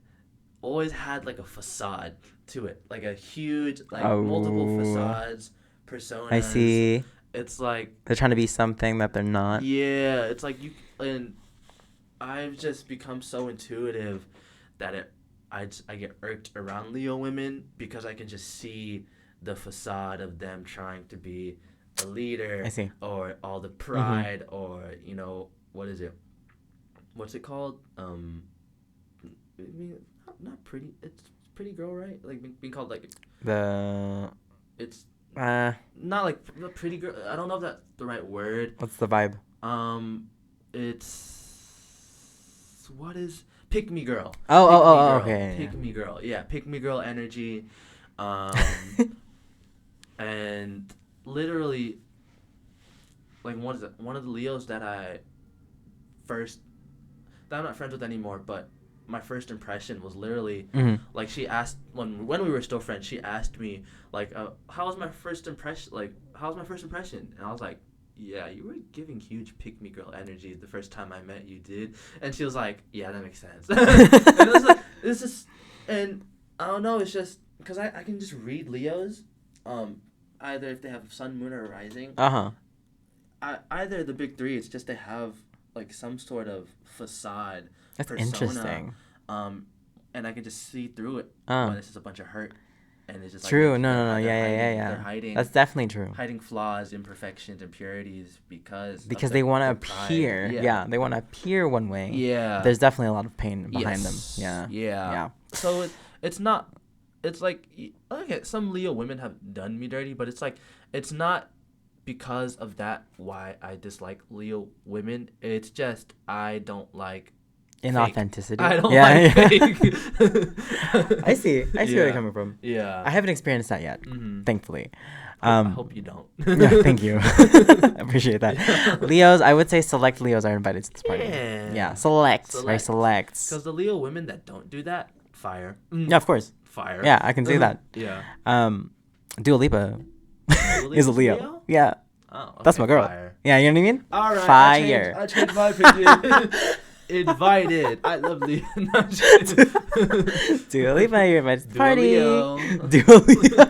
always had like a facade to it, like a huge, like multiple facades, personas. I see. It's like they're trying to be something that they're not. Yeah, it's like and I've just become so intuitive that I get irked around Leo women because I can just see the facade of them trying to be a leader. I see. Or all the pride, or what is it? What's it called? Not pretty. It's pretty girl, right? Like being called like it's not like a pretty girl. I don't know if that's the right word. What's the vibe? It's what is pick me girl. Oh, okay. Pick me girl. Yeah, pick me girl energy. And literally, like one of the Leos that I'm not friends with anymore, but my first impression was literally like she asked when we were still friends. She asked me like, "How was my first impression? Like, how was my first impression?" And I was like, "Yeah, you were giving huge pick me girl energy the first time I met you, dude." And she was like, "Yeah, that makes sense." And it was like, it's just, and I don't know. It's just because I can just read Leos, either if they have sun, moon, or rising. Either the big three. It's just they have like some sort of facade. That's persona, interesting. And I can just see through it when it's just a bunch of hurt, and it's just true. Like, No. Yeah. They're hiding. That's definitely true. Hiding flaws, imperfections, impurities because they want to appear. Yeah, they want to appear one way. Yeah. There's definitely a lot of pain behind them. Yeah. Yeah. So it's not. It's like okay, some Leo women have done me dirty, but it's like it's not because of that why I dislike Leo women. It's just I don't like inauthenticity. I don't like fake. I see where you're coming from. Yeah. I haven't experienced that yet, thankfully. I hope you don't. Yeah, thank you. I appreciate that. Leos, I would say select Leos are invited to this party. Yeah, select. Right, select. Because the Leo women that don't do that, fire. Yeah, of course. Fire. Yeah, I can see that. Yeah. Dua Lipa is a Leo. Yeah. Oh, okay, that's my girl. Fire. Yeah, you know what I mean? All right. Fire. I changed my opinion. Invited. I love Leo. Dua Lipa, you're invited to the party. Leo. Dua Leo.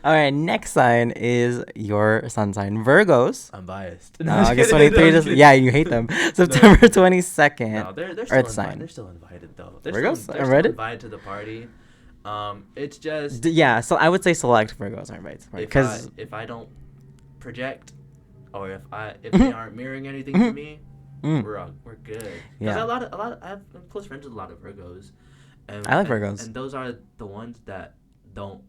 All right, next sign is your sun sign, Virgos. I'm biased. August 23. Yeah, you hate them. September 22nd. No, they're Earth sign. They're still invited though. Virgos? They're still invited to the party. It's just yeah. So I would say select Virgos are invited to the party because if I don't project, or if they aren't mirroring anything to me, we're good. Yeah. I'm close friends with a lot of Virgos. And, I like Virgos. And those are the ones that don't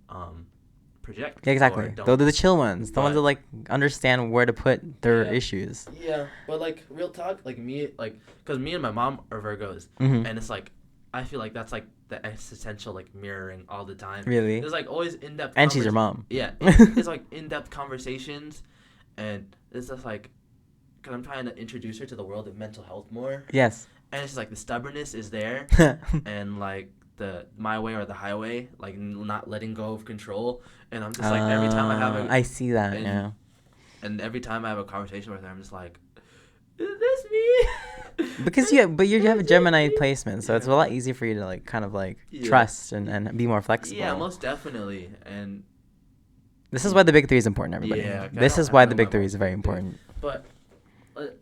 project. Yeah, exactly. Those are the chill ones. The ones that like understand where to put their issues. Yeah, but like real talk, like me, like because me and my mom are Virgos, Mm-hmm. and it's like I feel like that's like the existential like mirroring all the time. Really? There's like always in depth. And she's your mom. Yeah, it's like in depth conversations, and it's just like because I'm trying to introduce her to the world of mental health more. Yes. And it's just like the stubbornness is there, and like the my way or the highway, like not letting go of control. And I'm just like every time I have I see that. Yeah. And every time I have a conversation with her, I'm just like, is this me? Because you have a Gemini placement, so it's a lot easier for you to like kind of like trust and be more flexible. Yeah, most definitely. And this is why the big three is important, everybody. Yeah, this is why the big three is very important. But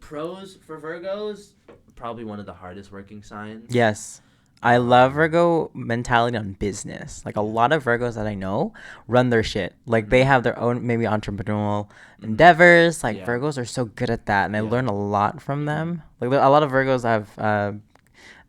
pros for Virgos, probably one of the hardest working signs. Yes. I love Virgo mentality on business. Like a lot of Virgos that I know run their shit. Like they have their own maybe entrepreneurial endeavors. Like Virgos are so good at that, and I learn a lot from them. Like a lot of Virgos that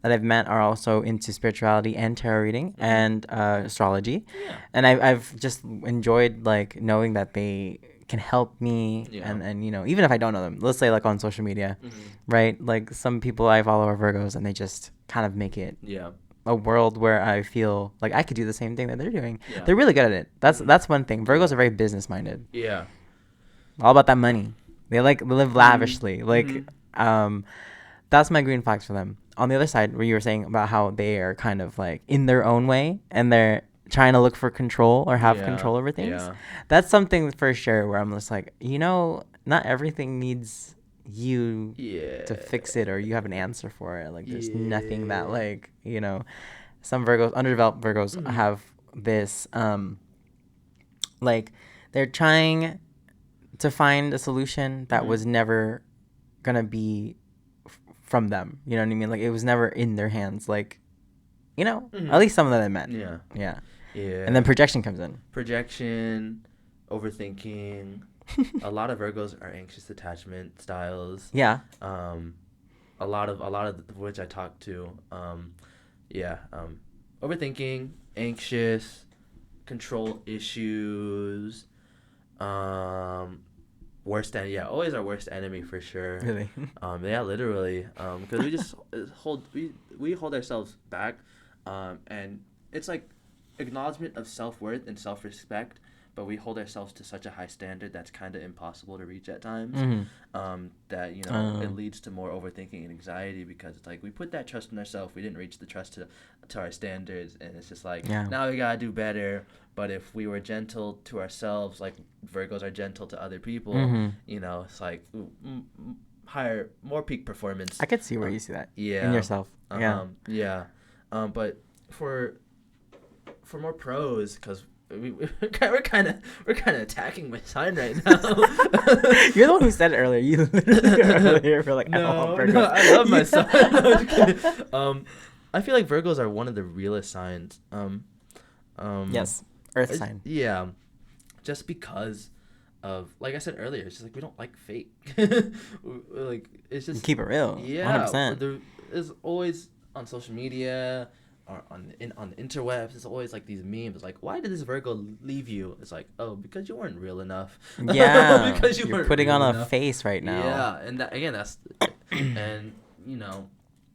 I've met are also into spirituality and tarot reading and astrology. Yeah. And I've just enjoyed like knowing that they can help me and you know, even if I don't know them, let's say like on social media, right? Like some people I follow are Virgos and they just kind of make it a world where I feel like I could do the same thing that they're doing. Yeah. They're really good at it. That's one thing. Virgos are very business minded. Yeah. All about that money. They live lavishly. Like that's my green flags for them. On the other side, where you were saying about how they are kind of like in their own way and they're trying to look for control or have control over things. Yeah. That's something for sure where I'm just like, you know, not everything needs you to fix it or you have an answer for it. Like there's nothing that like, you know, some Virgos, underdeveloped Virgos have this like they're trying to find a solution that was never gonna be from them. You know what I mean? Like it was never in their hands. Like, you know, at least some of them I met. Yeah. And then projection comes in. Projection, Overthinking. A lot of Virgos are anxious attachment styles. Yeah. A lot of which I talk to. Overthinking, anxious, control issues. Worst enemy. Yeah, always our worst enemy for sure. Really? Yeah, literally. Because we just hold ourselves back, and it's like acknowledgement of self-worth and self-respect, but we hold ourselves to such a high standard that's kind of impossible to reach at times. That, you know, it leads to more overthinking and anxiety because it's like we put that trust in ourselves, we didn't reach the trust to our standards, and it's just like now we gotta do better. But if we were gentle to ourselves, like Virgos are gentle to other people, you know, it's like higher, more peak performance. I could see where you see that in yourself. But for more pros, because we're kind of attacking my sign right now. You're the one who said it earlier. You literally earlier were like, no, I love my sign. No, I feel like Virgos are one of the realest signs. Yes, Earth sign. Yeah, just because of, like I said earlier, it's just like we don't like fake. Like it's just keep it real. Yeah, 100%. There is always on social media. Or on the interwebs, it's always like these memes. Like, why did this Virgo leave you? It's like, oh, because you weren't real enough. Yeah, because you're putting on a face right now. Yeah, and that, again, that's and you know,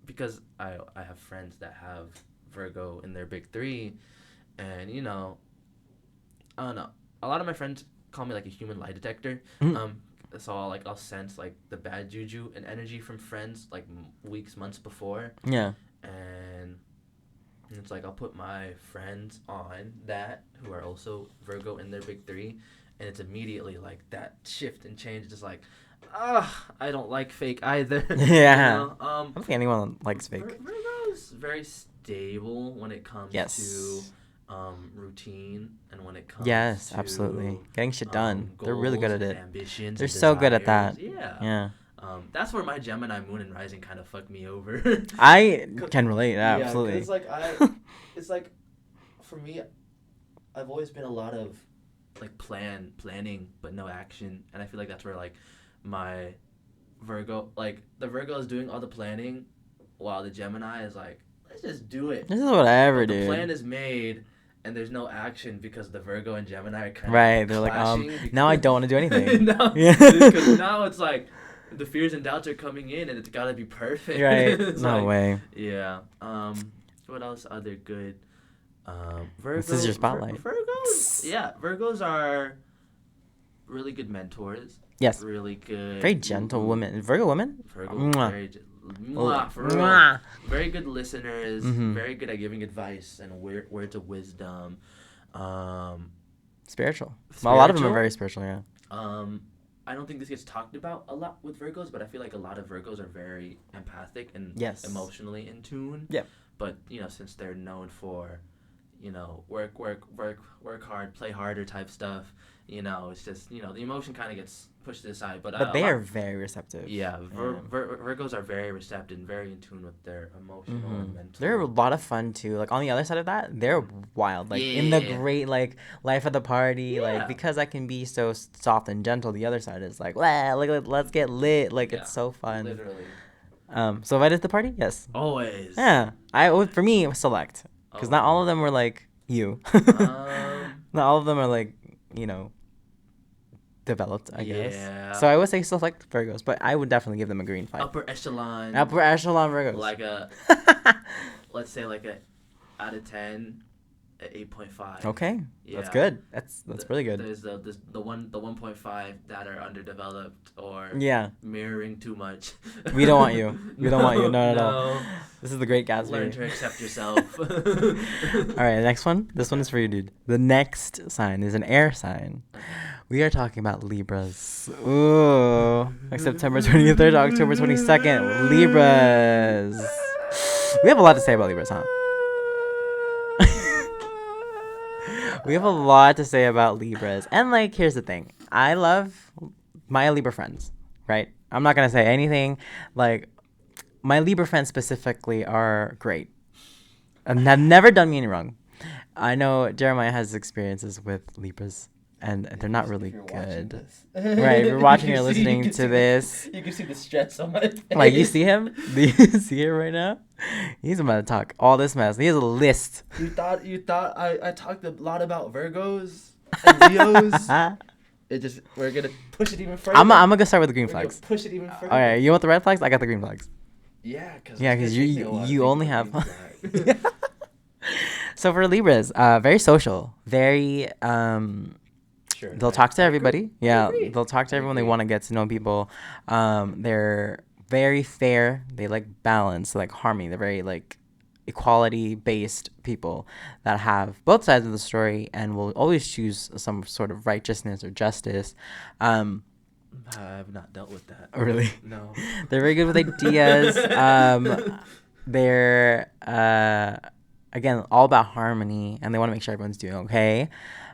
because I have friends that have Virgo in their big three, and I don't know. A lot of my friends call me like a human lie detector. So I'll sense like the bad juju and energy from friends like weeks, months before. Yeah. And it's like I'll put my friends on that who are also Virgo in their big three, and it's immediately like that shift and change. Just like, I don't like fake either. Yeah. You know? I don't think anyone likes fake. Virgo's very stable when it comes Yes. to routine, and when it comes Yes, to absolutely. Getting shit done. They're really good goals at and it. ambitions They're and so good at desires. that. Yeah. Yeah. That's where my Gemini moon and rising kind of fucked me over. I can relate. Absolutely. Yeah, 'cause like it's like for me, I've always been a lot of like planning, but no action, and I feel like that's where like my Virgo, like the Virgo is doing all the planning, while the Gemini is like, let's just do it. This is whatever, But dude. the plan is made, and there's no action because the Virgo and Gemini are kind Right. of They're like, clashing. now I don't want to do anything. Because now it's like the fears and doubts are coming in, and it's gotta be perfect. Right. It's No like, way. yeah. What else? Other good. Virgo. This is your spotlight. Virgos. Yeah, Virgos are really good mentors. Yes. Really good. Very gentle women. Virgo women? Virgo. Mwah. Very. Mwah, for real. Mwah. Very good listeners. Mhm. Very good at giving advice and words of wisdom. Spiritual. Well, a lot of them are Spiritual? very spiritual, yeah. I don't think this gets talked about a lot with Virgos, but I feel like a lot of Virgos are very empathic and Yes. emotionally in tune. Yeah. But since they're known for, work hard, play harder type stuff, it's just the emotion kind of gets pushed to the side. But They are very receptive. Yeah, Virgos are very receptive and very in tune with their emotional and mental. They're a lot of fun too. Like on the other side of that, they're wild. Like in the great like life of the party, like because I can be so soft and gentle. The other side is like, wow, like let's get lit. Like it's so fun. Literally. So invited to the party? Yes. Always. Yeah. For me, it was select because not all of them were like you. Not all of them are like developed, I guess. So I would say select Virgos, but I would definitely give them a green 5. Upper echelon Virgos. Like let's say like a out of 10, 8.5. Okay, Yeah. that's good. That's really good. There's the 1.5 that are underdeveloped or mirroring too much. We don't want you. We don't want you. No. This is the Great Gatsby. Learn to accept yourself. All right, the next one. This one is for you, dude. The next sign is an air sign. We are talking about Libras. Ooh. Like September 23rd to October 22nd. Libras. We have a lot to say about Libras, huh? We have a lot to say about Libras. And, like, here's the thing. I love my Libra friends, right? I'm not going to say anything. Like, my Libra friends specifically are great and have never done me any wrong. I know Jeremiah has experiences with Libras. And they're not really good. Right, if you're watching or listening to this. You can see the stress on my face. Like, you see him? Do you see him right now? He's about to talk all this mess. He has a list. You thought I talked a lot about Virgos and Leos? We're going to push it even further. I'm gonna start with the green flags. Push it even further. All right, you want the red flags? I got the green flags. Yeah, because you only have... So for Libras, very social. Very... Sure. They'll talk to everybody. Yeah, they'll talk to everyone. They want to get to know people. They're very fair. They like balance, like harmony. They're very like equality-based people that have both sides of the story and will always choose some sort of righteousness or justice. I have not dealt with that. Oh, really? No. They're very good with ideas. They're again all about harmony, and they want to make sure everyone's doing okay.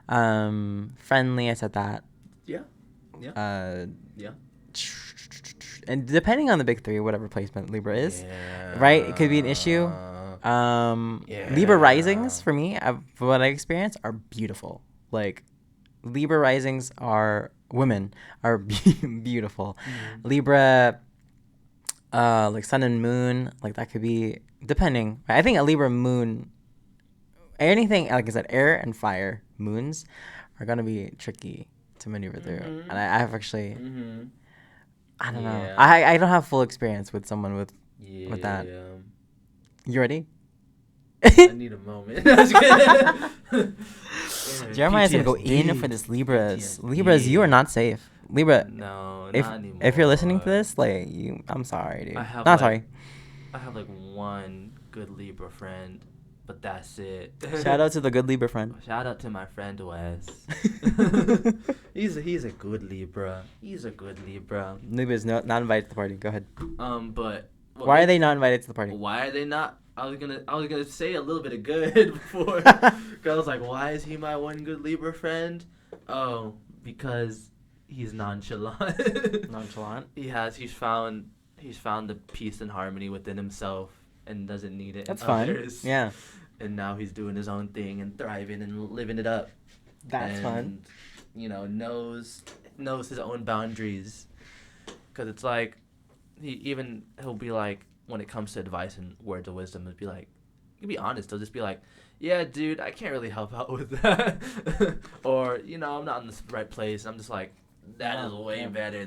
Friendly, I said that. Yeah. And depending on the big three, whatever placement Libra is, right? It could be an issue. Libra risings for me, from what I experience, are beautiful. Like Libra risings are beautiful. Libra, like sun and moon, like that could be depending. I think a Libra moon, anything like I said, air and fire moons are gonna be tricky to maneuver through. And I've actually, I don't know. I don't have full experience with someone with that. You ready? I need a moment. Jeremiah's gonna go in for this Libras. Libras, you are not safe. Libra, No, if not anymore. if you're listening to this, like I'm sorry, dude. I have Not like, sorry. I have like one good Libra friend, but that's it. Shout out to the good Libra friend. Shout out to my friend Wes. he's a good Libra. He's a good Libra. Libra's not invited to the party. Go ahead. But why are they not invited to the party? Why are they not? I was gonna say a little bit of good before. Cause I was like, why is he my one good Libra friend? Oh, because he's nonchalant. Nonchalant. He's found the peace and harmony within himself and doesn't need it. That's in fun. others. Yeah. And now he's doing his own thing and thriving and living it up. That's fun. You know, knows his own boundaries. Cause it's like, he'll be like, when it comes to advice and words of wisdom, it'd be like, you be honest. They'll just be like, yeah, dude, I can't really help out with that. Or, you know, I'm not in the right place. I'm just like, that is way better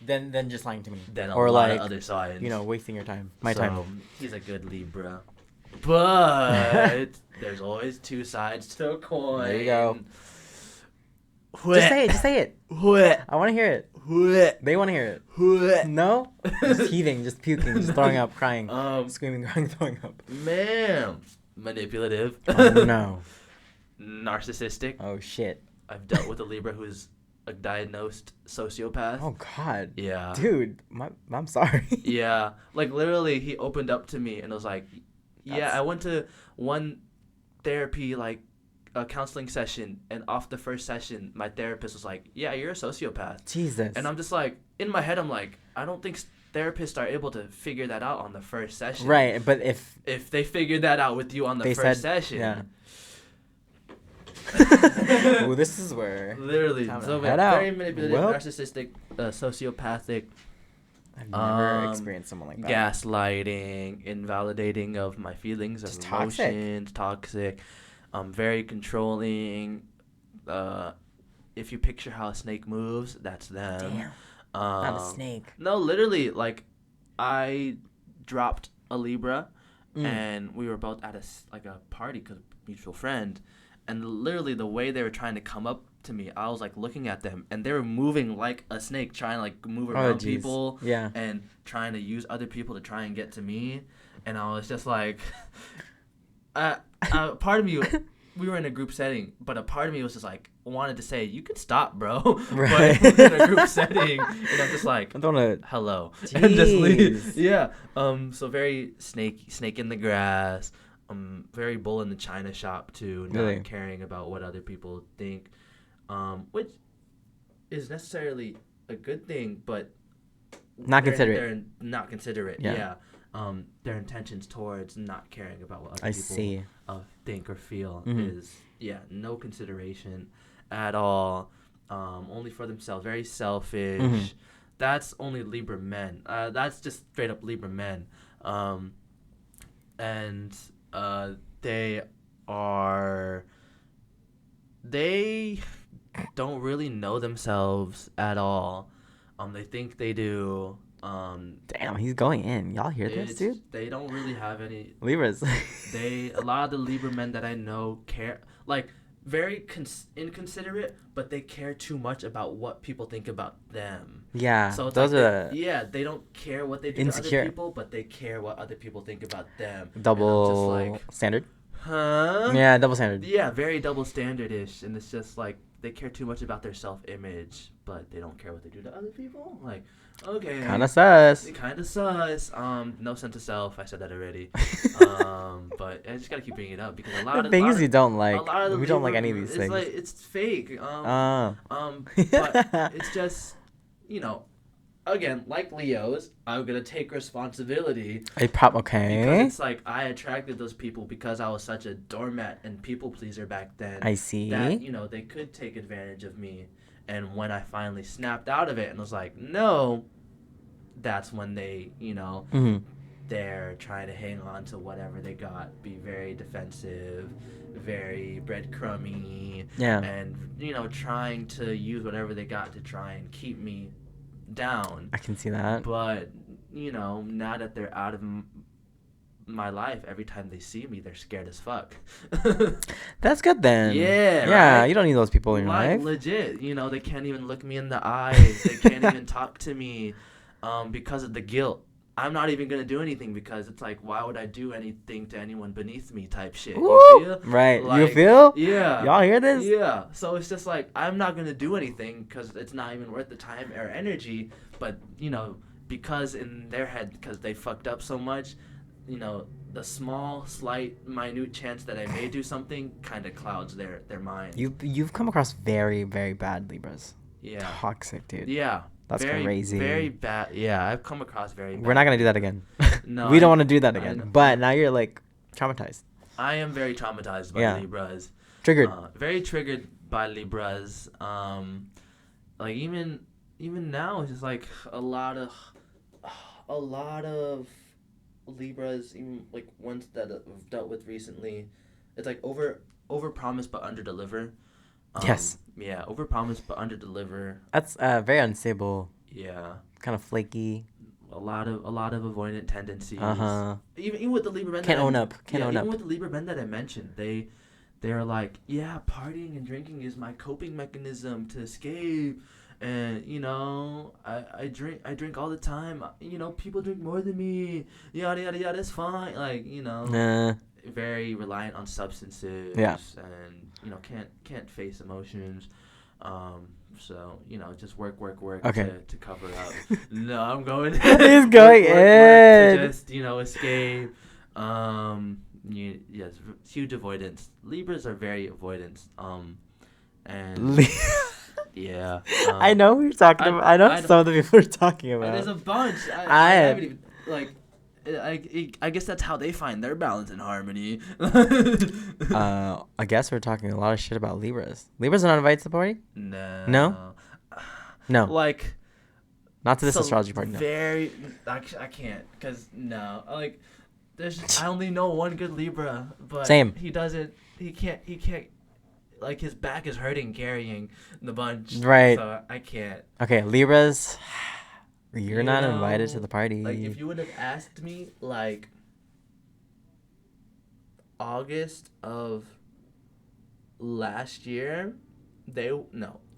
than just lying to me. Than a or lot like, of other signs. You know, wasting your time. My time. He's a good Libra. But there's always two sides to a coin. There you go. Just say it. I want to hear it. They want to hear it. No? Just heaving, just puking, just throwing up, crying, screaming, crying, throwing up. Man. Manipulative. Oh, no. Narcissistic. Oh, shit. I've dealt with a Libra who's a diagnosed sociopath. Oh, God. Yeah. Dude, I'm sorry. Yeah. Like, literally, he opened up to me and was like, yeah, I went to one therapy, like, a counseling session, and off the first session, my therapist was like, yeah, you're a sociopath. Jesus. And I'm just like, in my head, I'm like, I don't think therapists are able to figure that out on the first session. Right, but if they figured that out with you on the first session. Yeah. Ooh, this is where. Literally. So very manipulative, narcissistic, sociopathic. I've never experienced someone like that. Gaslighting, invalidating of my feelings, of emotions, toxic. Very controlling. If you picture how a snake moves, that's them. Damn. Not a snake. No, literally, like, I dropped a Libra, and we were both at a party because mutual friend, and literally the way they were trying to come up to me, I was like looking at them, and they were moving like a snake, trying to like move around people, and trying to use other people to try and get to me, and I was just like. Part of me, we were in a group setting, but a part of me was just like, wanted to say, you can stop, bro. Right. But in a group setting, and I'm just like, hello. Jeez. And just leave. Yeah. So very snake in the grass. Very bull in the china shop too, not caring about what other people think. Which is necessarily a good thing, but not considerate. They're not considerate. Yeah. Their intentions towards not caring about what other people think or feel is no consideration at all. Only for themselves, very selfish. That's only Libra men. That's just straight up Libra men. And they don't really know themselves at all. They think they do. Damn, he's going in. Y'all hear this, dude? They don't really have any Libras. A lot of the Libra men that I know care, like, very inconsiderate, but they care too much about what people think about them. Yeah, so those are they don't care what they do to other people, but they care what other people think about them. Double standard. Huh? Yeah, double standard. Yeah, very double standard-ish, and it's just like they care too much about their self-image, but they don't care what they do to other people. Like, okay. Kind of sus. No sense of self. I said that already. But I just gotta keep bringing it up because a lot of things you don't like. We don't like any of these things. It's like it's fake. But it's just, you know, again, like Leos, I'm gonna take responsibility. Okay. Because it's like I attracted those people because I was such a doormat and people pleaser back then. I see. That, you know, they could take advantage of me. And when I finally snapped out of it and was like, no, that's when they, you know, they're trying to hang on to whatever they got, be very defensive, very breadcrumby, and, you know, trying to use whatever they got to try and keep me down. I can see that. But, you know, now that they're out of my life, every time they see me, they're scared as fuck. That's good then. Yeah, Yeah, right? you don't need those people in your Like, life. legit, you know, they can't even look me in the eye. They can't even talk to me because of the guilt. I'm not even going to do anything because it's like, why would I do anything to anyone beneath me type shit? Woo! You feel? Right. Like, you feel? Yeah. Y'all hear this? Yeah. So it's just like, I'm not going to do anything because it's not even worth the time or energy. But, you know, because in their head, because they fucked up so much, you know, the small, slight, minute chance that I may do something kind of clouds their mind. You've come across very, very bad Libras. Yeah. Toxic, dude. Yeah. That's very, crazy. Very bad. Yeah, I've come across very bad. We're not going to do that again. No. We don't want to do that again. But now you're like traumatized. I am very traumatized by Libras. Triggered. Very triggered by Libras. Like even now, it's just like a lot of Libras, even like ones that I've dealt with recently. It's like over promise but under deliver. Yes. Yeah, over promise but under deliver. That's very unstable. Yeah. Kind of flaky. A lot of avoidant tendencies. Even with the Libra men. Can't own up. Even with the Libra men that I mentioned, they're like, yeah, partying and drinking is my coping mechanism to escape, and you know, I drink all the time. You know, people drink more than me. Yada yada yada. It's fine. Like, you know, very reliant on substances. Yeah. And you know, can't face emotions. So, you know, just work okay. to cover up. No, I'm going. He's going work to just, you know, escape. Yes, huge avoidance. Libras are very avoidant. And yeah. I know who you're talking about. I know some of the people we're talking about. There's a bunch. I haven't even, like, I guess that's how they find their balance and harmony. I guess we're talking a lot of shit about Libras. Libras are not invited to the party? No? No. Like, not to this astrology party. No. I can't, because no. Like, I only know one good Libra, but same. He can't, like, his back is hurting carrying the bunch. Right. So I can't. Okay, Libras, you're not invited to the party. Like, if you would have asked me, like, August of last year,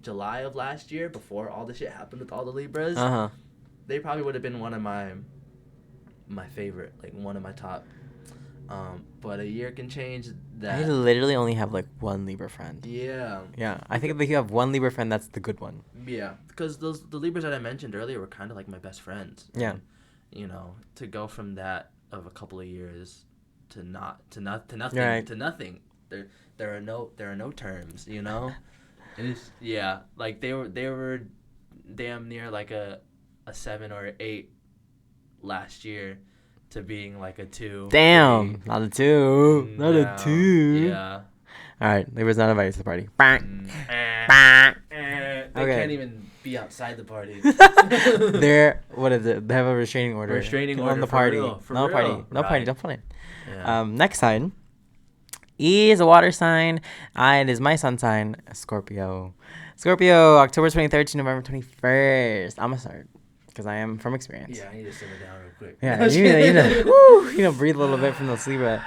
July of last year, before all the shit happened with all the Libras, they probably would have been one of my favorite, like one of my top. But a year can change that. I literally only have like one Libra friend. Yeah. Yeah, I think if you have one Libra friend, that's the good one. Yeah, because the Libras that I mentioned earlier were kind of like my best friends. Yeah. And, you know, to go from that of a couple of years to nothing right. to nothing. There are no terms, you know. And it's, yeah, like they were damn near like a 7 or 8 last year to being like a 2. Damn, not a 2. Not a 2. Yeah. All right, Libra's not invited to the party. They can't even be outside the party. What is it? They have a restraining order. Restraining order on the party. No party. No right. party. Don't play. Yeah. Next sign is a water sign. It is my sun sign, Scorpio. Scorpio, October 23rd to November 21st. I'm gonna start because I am from experience. Yeah, I need to simmer down real quick. Yeah, you know, breathe a little bit from those Libra.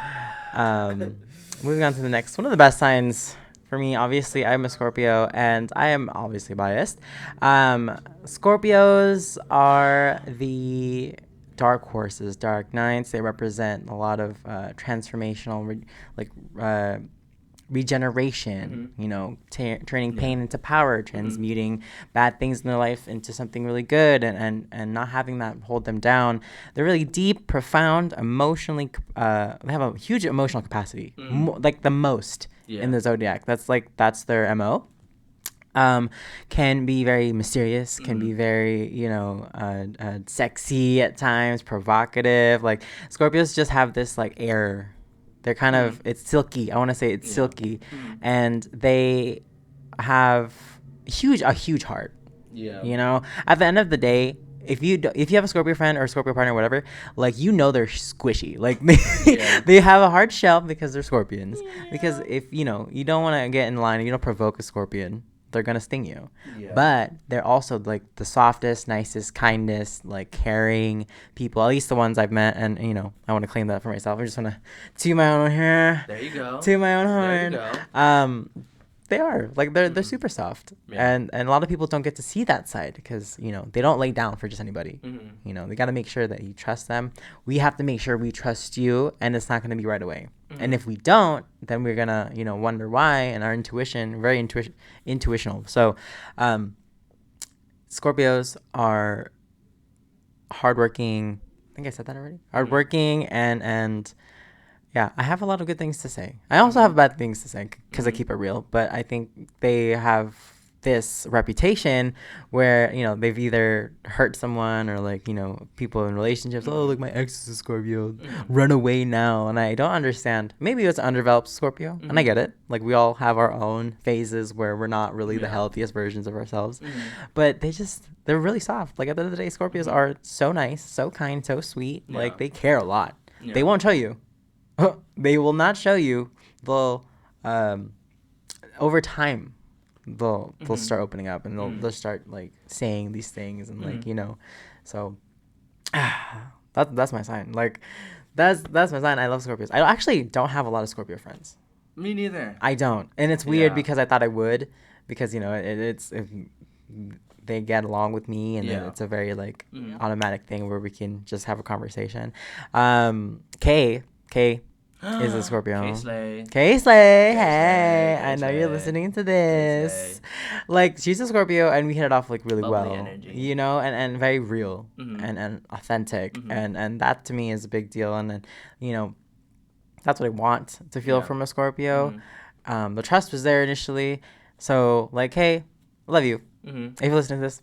Moving on to the next one of the best signs for me. Obviously, I'm a Scorpio, and I am obviously biased. Scorpios are the dark horses, dark knights. They represent a lot of transformational, regeneration. You know, turning pain into power, transmuting bad things in their life into something really good, and not having that hold them down. They're really deep, profound, emotionally. They have a huge emotional capacity, like the most in the Zodiac. That's their MO. Can be very mysterious, can be very, sexy at times, provocative. Like, Scorpios just have this, like, air. They're kind of, it's silky. I want to say it's silky. And they have a huge heart. Yeah. You know? At the end of the day, if you have a Scorpio friend or a Scorpio partner or whatever, like, you know they're squishy. Like, they have a hard shell because they're Scorpions. Yeah. Because if, you don't want to get in line, you don't provoke a Scorpion. they're gonna sting you. Yeah. But they're also like the softest, nicest, kindest, like caring people. At least the ones I've met, and you know, I want to claim that for myself. I just want to toot my own here. There you go. Toot my own There you horn. go. They are like they're super soft, and a lot of people don't get to see that side because you know they don't lay down for just anybody. You know, they got to make sure that you trust them. We have to make sure we trust you, and it's not going to be right away. And if we don't, then we're gonna you know wonder why. And our intuition, very intuitional. So, Scorpios are hardworking. I think I said that already. Hardworking and yeah, I have a lot of good things to say. I also have bad things to say because I keep it real. But I think they have this reputation where, you know, they've either hurt someone or like, you know, people in relationships. Oh, like my ex is a Scorpio. Run away now. And I don't understand. Maybe it's an underdeveloped Scorpio. And I get it. Like we all have our own phases where we're not really the healthiest versions of ourselves. But they're really soft. Like at the end of the day, Scorpios are so nice, so kind, so sweet. Yeah. Like they care a lot. Yeah. They won't show you. They will not show you. They'll over time they'll start opening up and they'll start like saying these things and like you know, so that's my sign. Like that's my sign. I love Scorpios. I actually don't have a lot of Scorpio friends. Me neither. I don't, and it's weird because I thought I would, because you know it's they get along with me and then it's a very like automatic thing where we can just have a conversation. K is a Scorpio. K-Slay. Hey, I know you're listening to this. Like, she's a Scorpio, and we hit it off, like, really Bubbly well. energy. You know, and very real and authentic. And that, to me, is a big deal. And then, you know, that's what I want to feel from a Scorpio. The trust was there initially. So, like, hey, love you. If you're listening to this,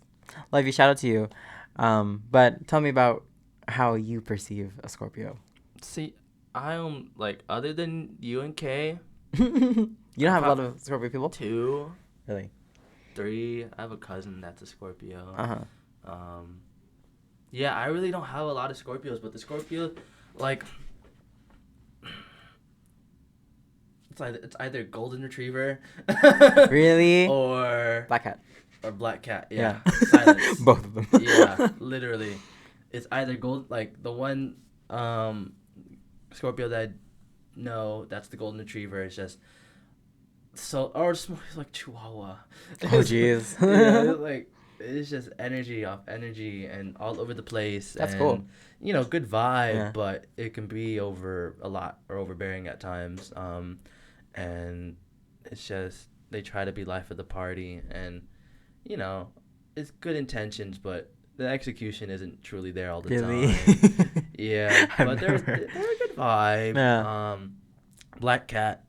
love you. Shout out to you. But tell me about how you perceive a Scorpio. See, I'm like, other than you and Kay, you don't have a lot of Scorpio people? 2, really? 3. I have a cousin that's a Scorpio. Yeah, I really don't have a lot of Scorpios, but the Scorpio, like, it's either golden retriever, really, or black cat, black cat. Yeah. Silence. Both of them. Yeah, literally, it's either like the one Scorpio that I know, that's the golden retriever. It's just so, or it's more like Chihuahua. Oh jeez. Yeah, like it's just energy off energy and all over the place. That's and, cool. You know, good vibe, but it can be over a lot or overbearing at times. And it's just they try to be life of the party, and you know, it's good intentions, but the execution isn't truly there all the time. Yeah, but they're a good vibe. Yeah. Black cat,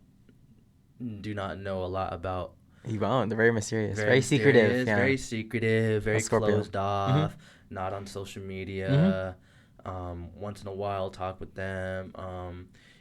do not know a lot about. You won't. They're very mysterious. Very secretive. Yeah. Very secretive. Very closed off. Not on social media. Once in a while, talk with them.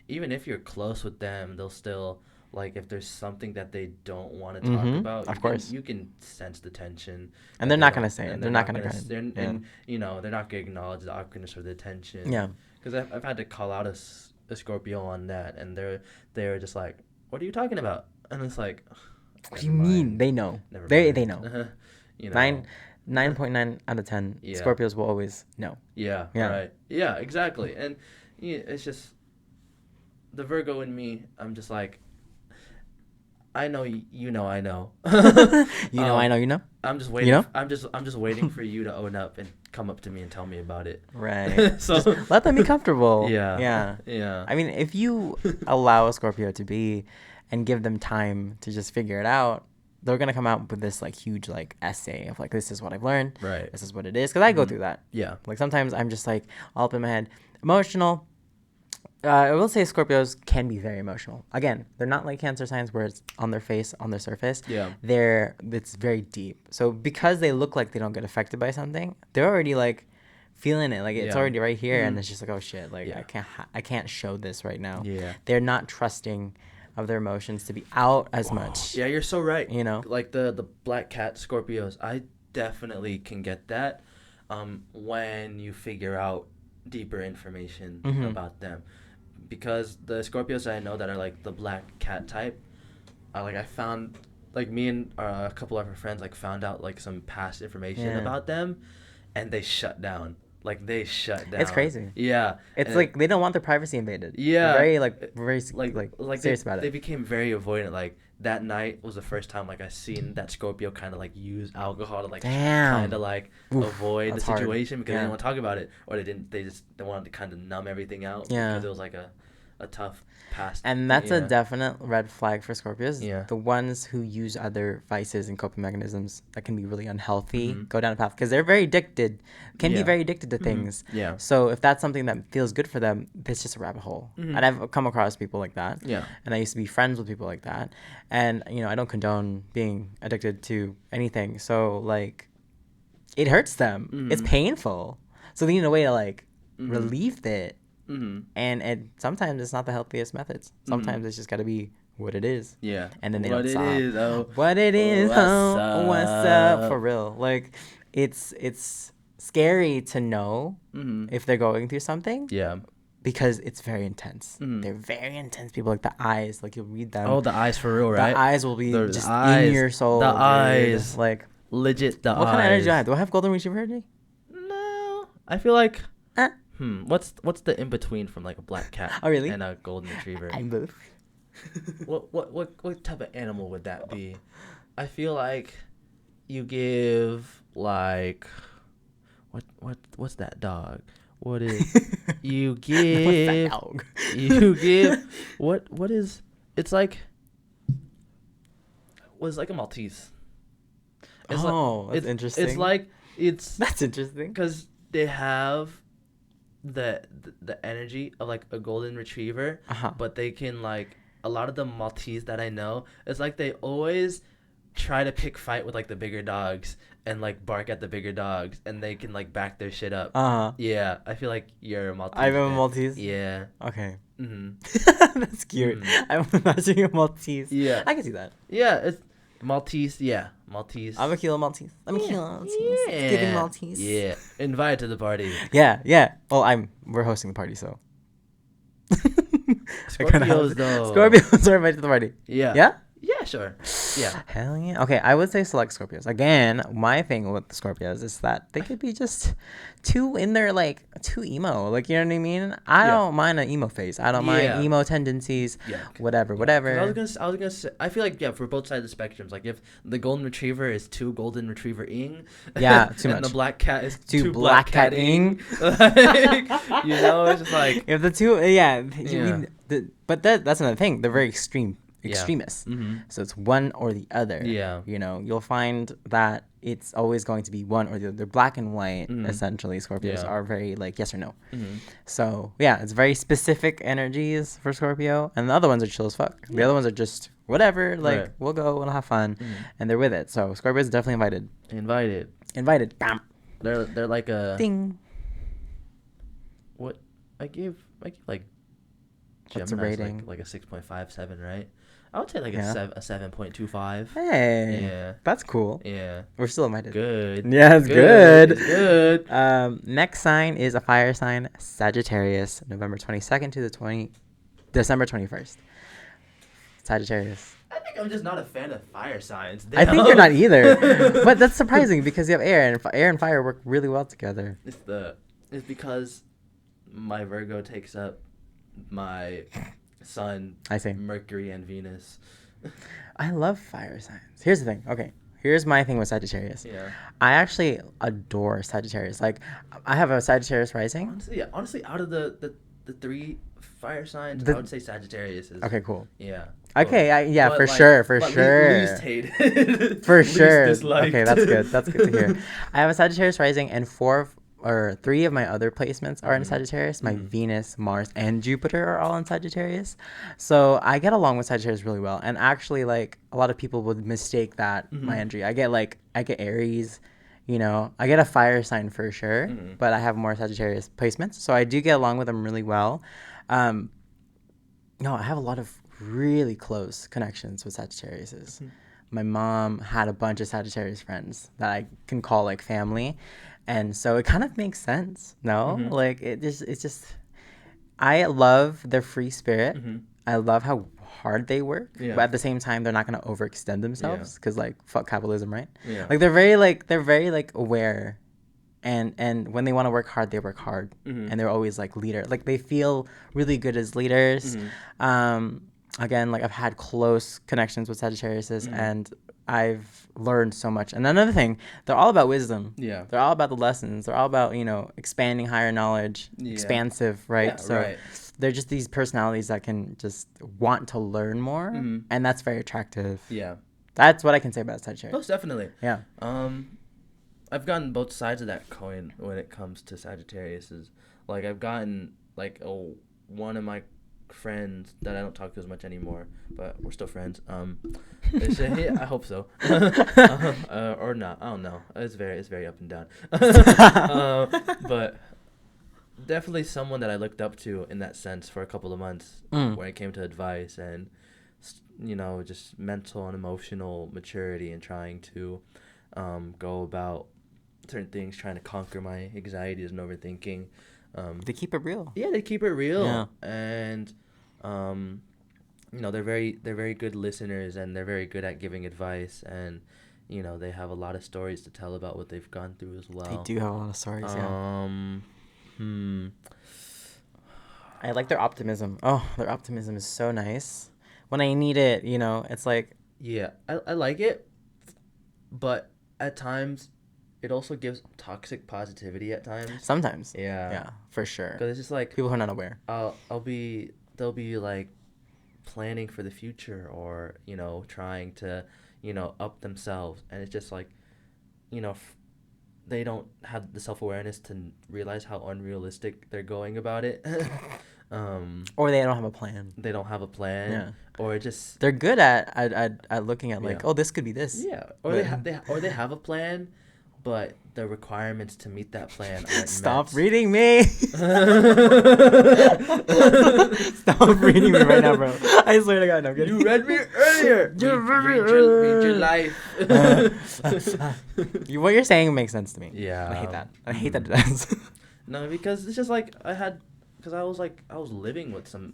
Even if you're close with them, they'll still, like, if there's something that they don't want to talk about, of course, you can sense the tension. And they're not going to say it. They're not going to. And, you know, they're not going to acknowledge the awkwardness or the tension. Yeah. Because I've had to call out a Scorpio on that, and they're just like, "What are you talking about?" And it's like, what do you mean? They know. They know. You know. 9.9 out of 10 Scorpios will always know. Yeah. Right. Yeah. Exactly. And it's just the Virgo in me. I'm just like, I know you know I know. I know you know. I'm just waiting. You know? I'm just waiting for you to own up and come up to me and tell me about it. Right. So just let them be comfortable. Yeah. I mean, if you allow a Scorpio to be and give them time to just figure it out, they're gonna come out with this like huge like essay of like, this is what I've learned. Right. This is what it is. Because I go through that. Yeah. Like sometimes I'm just like all up in my head, emotional. I will say Scorpios can be very emotional. Again, they're not like Cancer signs where it's on their face, on their surface. Yeah. It's very deep. So because they look like they don't get affected by something, they're already like feeling it. Like it's already right here, and it's just like, oh shit, like I can't show this right now. Yeah. They're not trusting of their emotions to be out as much. Yeah, you're so right. You know, like the black cat Scorpios, I definitely can get that. When you figure out deeper information about them. Because the Scorpios I know that are like the black cat type, I found like me and a couple of our friends like found out like some past information about them, and they shut down. Like they shut down. It's crazy. Yeah. It's like they don't want their privacy invaded. Yeah. They're very serious about it. They became very avoidant. Like that night was the first time like I seen that Scorpio kind of like use alcohol to like kind of like avoid the situation because they didn't want to talk about it, or they wanted to kind of numb everything out because it was like a tough past. And that's a definite red flag for Scorpios. Yeah. The ones who use other vices and coping mechanisms that can be really unhealthy go down a path because they're very addicted, be very addicted to things. Yeah. So if that's something that feels good for them, it's just a rabbit hole. And I've come across people like that. Yeah. And I used to be friends with people like that. And, I don't condone being addicted to anything. So, like, it hurts them. It's painful. So they need a way to, like, relieve it. And sometimes it's not the healthiest methods. Sometimes it's just got to be what it is. Yeah. And then they don't stop. What it is, What's up? For real. Like, it's scary to know if they're going through something. Yeah. Because it's very intense. They're very intense people. Like the eyes, like you'll read them. Oh, the eyes for real, right? The eyes will be just eyes, in your soul. The dude. eyes. Like, legit the eyes. What kind of energy do I have? Do I have golden retriever energy? No. I feel like... What's the in between from like a black cat and a golden retriever? I'm both. What type of animal would that be? I feel like you give like what's that dog? What is you give? What's that dog? You give what is? It's like was like a Maltese. It's that's interesting. That's interesting because they have the energy of like a golden retriever, but they can like a lot of the Maltese that I know, it's like they always try to pick fight with like the bigger dogs and like bark at the bigger dogs, and they can like back their shit up. Yeah, I feel like you're a Maltese. I'm a Maltese. Yeah. Okay. That's cute. I'm imagining a Maltese. Yeah, I can see that. Yeah, it's Maltese. Yeah, Maltese. I'm a kilo Maltese. Yeah. It's giving Maltese. Yeah, invited to the party. Yeah. Well, we're hosting the party, so. Scorpios though. Scorpios are invited to the party. Yeah. Yeah. Yeah, sure. Yeah. Hell yeah. Okay, I would say select Scorpios. Again, my thing with the Scorpios is that they could be just too emo. Like, you know what I mean? I don't mind an emo face. I don't mind emo tendencies. Yeah. Whatever. I was gonna say. I feel like for both sides of the spectrums. Like if the golden retriever is too golden retriever-ing. Yeah, too much. And the black cat is too black cat-ing. Like, it's just like if the two. But that's another thing. They're very extremists. So it's one or the other. Yeah. You'll find that it's always going to be one or the other. They're black and white, essentially. Scorpios are very like yes or no. So yeah, it's very specific energies for Scorpio, and the other ones are chill as fuck. The other ones are just whatever, like we'll go, we'll have fun, and they're with it. So Scorpios are definitely invited. Bam. They're like a ding. What I give like What's a rating? Like a 6.57, right? I would say like a 7.25. Hey. Yeah. That's cool. Yeah. We're still invited. Good. Yeah, it's good. It's good. Next sign is a fire sign, Sagittarius, November 22nd to December 21st. Sagittarius. I think I'm just not a fan of fire signs. Damn. I think you're not either. But that's surprising because you have air, and air and fire work really well together. It's because my Virgo takes up my Sun, I see. Mercury, and Venus. I love fire signs. Here's the thing. Okay. Here's my thing with Sagittarius. Yeah. I actually adore Sagittarius. Like, I have a Sagittarius rising. Honestly, out of the three fire signs, I would say Sagittarius is. Okay, cool. Yeah. Okay, for sure. Least hated. For least sure. disliked. Okay, that's good. That's good to hear. I have a Sagittarius rising, and three of my other placements are in Sagittarius. My Venus, Mars, and Jupiter are all in Sagittarius. So I get along with Sagittarius really well. And actually, like, a lot of people would mistake that my entry. I get Aries, I get a fire sign for sure, but I have more Sagittarius placements. So I do get along with them really well. I have a lot of really close connections with Sagittariuses. My mom had a bunch of Sagittarius friends that I can call like family. And so it kind of makes sense, no? Like, it's just, I love their free spirit. I love how hard they work, Yeah. but at the same time they're not gonna overextend themselves because like fuck capitalism, right? Yeah. Like they're very like aware, and when they want to work hard, they work hard, and they're always like leader. Like they feel really good as leaders. Again, like I've had close connections with Sagittariuses, and I've learned so much. And another thing, they're all about wisdom. Yeah. They're all about the lessons. They're all about, expanding higher knowledge, Yeah. expansive, right? Yeah, So right. they're just these personalities that can just want to learn more, and that's very attractive. Yeah. That's what I can say about Sagittarius. Most definitely. Yeah. I've gotten both sides of that coin when it comes to Sagittarius. Like I've gotten like one of my friends that I don't talk to as much anymore, but we're still friends. They say, yeah, I hope so, or not. I don't know. It's very up and down. But definitely someone that I looked up to in that sense for a couple of months when it came to advice and just mental and emotional maturity and trying to go about certain things, trying to conquer my anxieties and overthinking. They keep it real. Yeah, they keep it real. Yeah. And they're very good listeners, and they're very good at giving advice, and they have a lot of stories to tell about what they've gone through as well. They do have a lot of stories. Yeah. I like their optimism. Oh, their optimism is so nice. When I need it, it's like... Yeah, I like it, but at times it also gives toxic positivity at times. Sometimes. Yeah. Yeah, for sure. Because it's just like... People who are not aware. they'll be like planning for the future, or, trying to, up themselves. And it's just like, they don't have the self-awareness to realize how unrealistic they're going about it. Or they don't have a plan. They don't have a plan. Yeah. Or just... They're good at looking at like, Yeah. oh, this could be this. Yeah. Or they have a plan, but the requirements to meet that plan aren't Stop met. reading me. Stop reading me right now, bro. I swear to God, no, I'm kidding. You read me earlier. Read your life. What you're saying makes sense to me. Yeah. I hate that. I hate that it does. No, because it's just like because I was living with some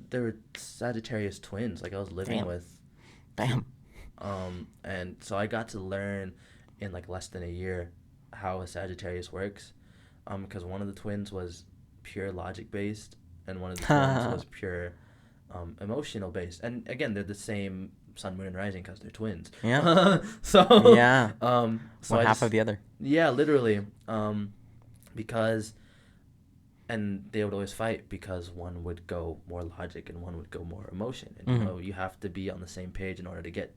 they were Sagittarius twins. Like I was living Damn. with. Bam. And so I got to learn in like less than a year how a Sagittarius works, because one of the twins was pure logic based, and one of the twins was pure emotional based. And again, they're the same sun, moon, and rising because they're twins. Yeah. So Yeah. so One half of the other. Yeah, literally. And they would always fight because one would go more logic and one would go more emotion. And you have to be on the same page in order to get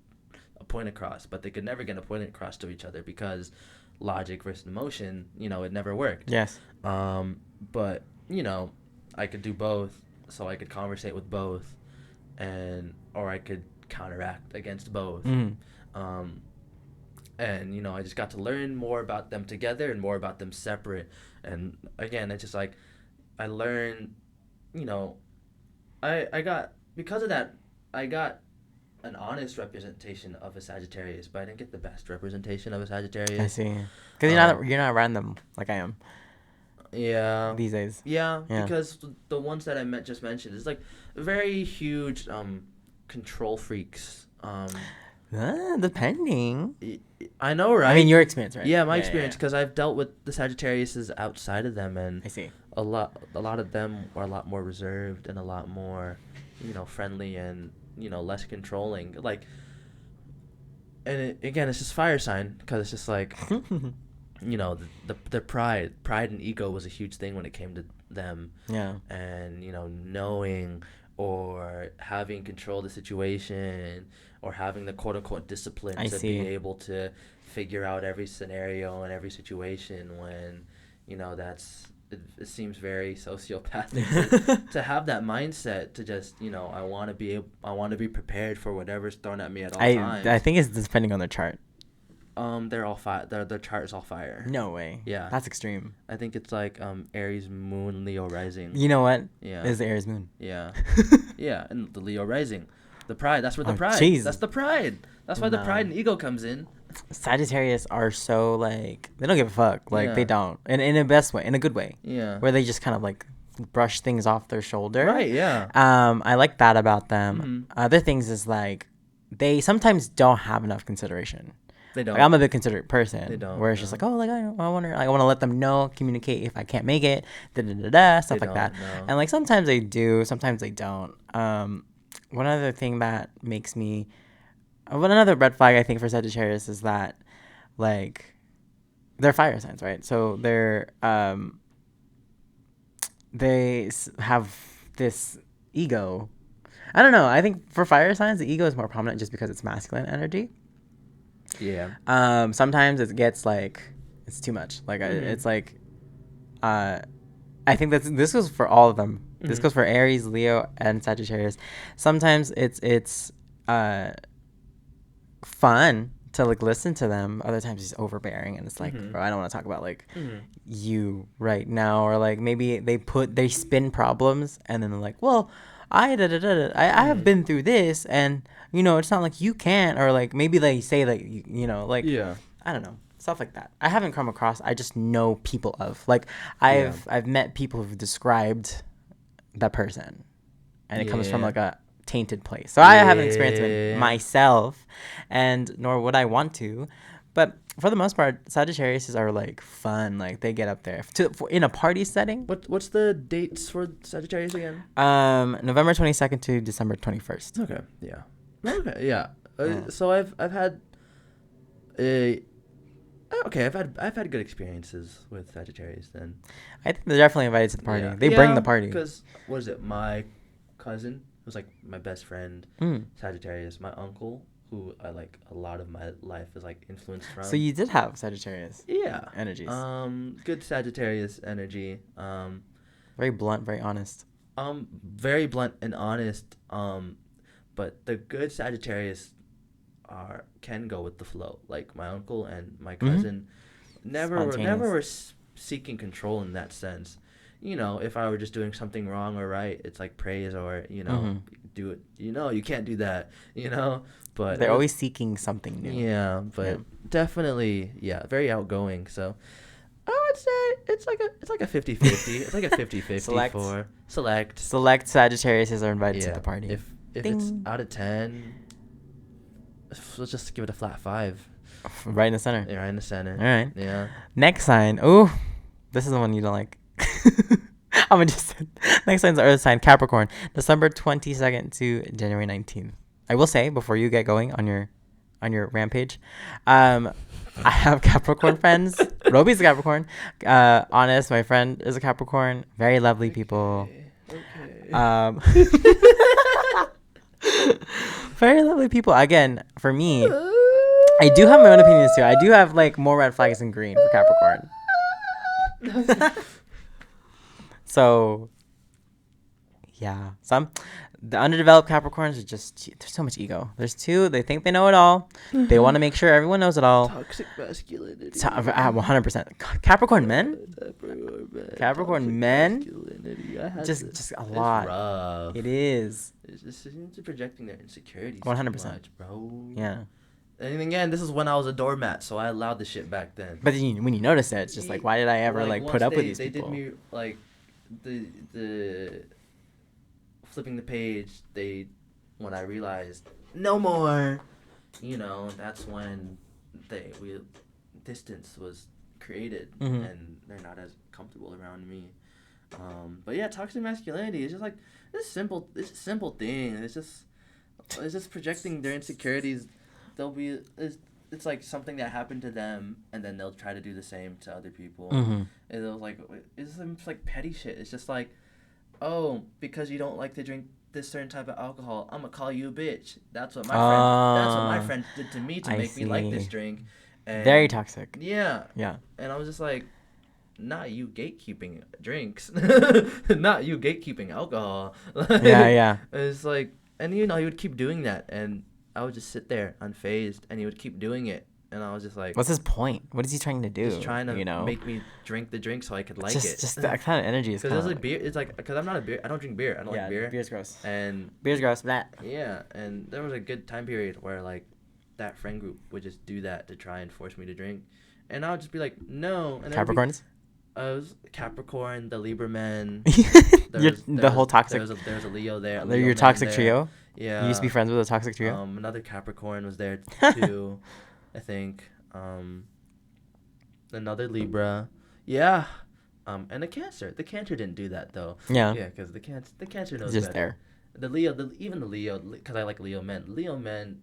a point across, but they could never get a point across to each other because logic versus emotion, it never worked. Yes. But I could do both, so I could conversate with both, or I could counteract against both. And I just got to learn more about them together and more about them separate. And again, it's just like I learned, I got, because of that, I got an honest representation of a Sagittarius, but I didn't get the best representation of a Sagittarius. I see. Because you're not random like I am. Yeah. These days. Yeah. Because the ones that I just mentioned is like very huge control freaks. Depending. I know, right? I mean, your experience, right? Yeah, my experience, because I've dealt with the Sagittariuses outside of them, and I see. A lot of them are a lot more reserved and a lot more, friendly and less controlling. Like, and again, it's just fire sign, because it's just like, the pride and ego was a huge thing when it came to them. Yeah. And knowing or having control of the situation, or having the quote-unquote discipline be able to figure out every scenario and every situation when, it seems very sociopathic to have that mindset to just, I want to be prepared for whatever's thrown at me at all times. I think it's depending on the chart. They're all fire. Their chart is all fire. No way. Yeah. That's extreme. I think it's like Aries moon, Leo rising. You know what? Yeah. It's the Aries moon. Yeah. Yeah, and the Leo rising. The pride. That's where the pride. Jeez. That's the pride. That's why the pride and ego comes in. Sagittarius are so like, they don't give a fuck. Like, Yeah. they don't. In a best way, in a good way. Yeah. Where they just kind of like brush things off their shoulder. Right, yeah. I like that about them. Other things is like they sometimes don't have enough consideration. They don't. Like, I'm a big considerate person. They don't, where it's just like, oh, like I want to let them know, communicate if I can't make it, stuff like that. No. And like sometimes they do, sometimes they don't. One other thing that makes me, another red flag I think for Sagittarius is that like they're fire signs, right? So they have this ego. I don't know. I think for fire signs, the ego is more prominent just because it's masculine energy. Yeah. Sometimes it gets like it's too much. Like it's like, I think this goes for all of them. This goes for Aries, Leo, and Sagittarius. Sometimes it's fun to like listen to them. Other times it's overbearing and it's like, bro, I don't want to talk about like you right now, or like maybe they spin problems and then they're like, well, I have been through this, and you know it's not like you can't, or like maybe they say like you know like I don't know, stuff like that. I haven't come across. I just know people of like I've met people who've described that person, and it comes from like a tainted place. So I haven't experienced it myself, and nor would I want to. But for the most part, Sagittarius are like fun. Like they get up there in a party setting. What's the dates for Sagittarius again? November 22nd to December 21st. Okay. Yeah. Okay. Yeah. So I've had I've had good experiences with Sagittarius then. I think they're definitely invited to the party. They bring the party. Because what is it? My cousin was like my best friend, Sagittarius. My uncle, who I like a lot of my life is like influenced from. So you did have Sagittarius. Yeah. Energies. Good Sagittarius energy. Very blunt, very honest. Very blunt and honest. But the good Sagittarius can go with the flow. Like my uncle and my cousin never were seeking control in that sense. You know, if I were just doing something wrong or right, it's like praise, or you know, do it. You know, you can't do that. You know, but they're always seeking something new. Yeah, but definitely, very outgoing. So I would say it's like a 50-50. It's like a 50-50 for select Sagittarius are invited to the party. If it's out of 10, let's just give it a flat 5. Right in the center. Yeah, right in the center. All right. Yeah. Next sign. Oh, this is the one you don't like. I'm just next sign's the Earth sign, Capricorn, December 22nd to January 19th. I will say before you get going on your rampage, I have Capricorn friends. Roby's a Capricorn. Honest, my friend, is a Capricorn. Very lovely people. Okay. Very lovely people. Again, for me, I do have my own opinions too. I do have like more red flags than green for Capricorn. So, yeah, the underdeveloped Capricorns are just, there's so much ego. They think they know it all. They want to make sure everyone knows it all. Toxic masculinity. 100%. Capricorn men, just a lot. It's rough. It is. It's just projecting their insecurities. 100%, bro. Yeah. And again, this is when I was a doormat, so I allowed the shit back then. But then when you notice it, it's just like, why did I ever like put up with these people? They did me like the flipping the page. When I realized no more, you know, that's when distance was created, and they're not as comfortable around me. But yeah, toxic masculinity is just like this simple thing. It's just projecting their insecurities. It's like something that happened to them, and then they'll try to do the same to other people. And they'll like, it's like petty shit. It's just like, oh, because you don't like to drink this certain type of alcohol, I'm gonna call you a bitch. That's what my friend did to me to make me like this drink. And very toxic. Yeah. Yeah. And I was just like, not you gatekeeping drinks, not you gatekeeping alcohol. Yeah. It's like, and you know, he would keep doing that, and I would just sit there unfazed, and he would keep doing it, and I was just like, what's his point? What is he trying to do? He's trying to make me drink the drink so I could like it. Just that kind of energy is because it's like beer. It's like, because I'm not a beer. I don't drink beer. I don't like beer. Beer's gross. And beer's gross. That. Yeah, and there was a good time period where like that friend group would just do that to try and force me to drink, and I would just be like, no. And Capricorns. it was Capricorn, the Libra men. The whole toxic. There's a Leo there. Your toxic trio. Yeah. You used to be friends with a toxic trio. Another Capricorn was there too, I think. Another Libra. Yeah. And the Cancer. The Cancer didn't do that though. Yeah. Yeah, because the Cancer knows Just better. there. Even the Leo, because I like Leo men. Leo men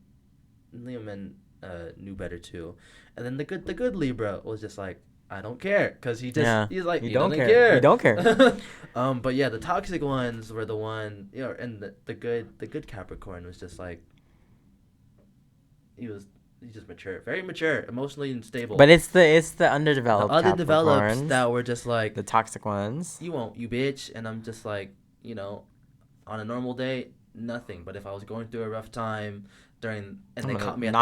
knew better too. And then the good Libra was just like, I don't care, because he's like, he doesn't care. You don't care. But yeah, the toxic ones were the one, and the good Capricorn was just like, he's just mature, very mature, emotionally unstable. But it's the underdeveloped. The underdeveloped that were just like the toxic ones. You bitch, and I'm just like, on a normal day, nothing. But if I was going through a rough time they caught me at